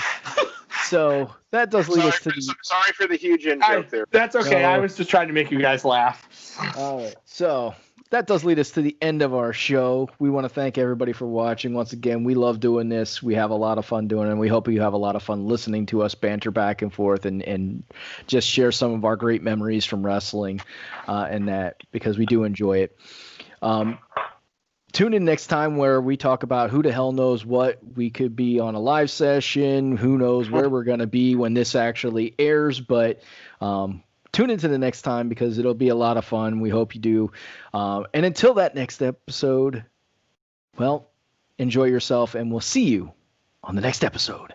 So that does lead us to the. Sorry for the huge in joke there. That's okay. No. I was just trying to make you guys laugh. All right. So that does lead us to the end of our show. We want to thank everybody for watching. Once again, we love doing this. We have a lot of fun doing it, and we hope you have a lot of fun listening to us banter back and forth and just share some of our great memories from wrestling and that, because we do enjoy it. Tune in next time where we talk about who the hell knows what. We could be on a live session. Who knows where we're going to be when this actually airs, but tune into the next time because it'll be a lot of fun. We hope you do. And until that next episode, well, enjoy yourself, and we'll see you on the next episode.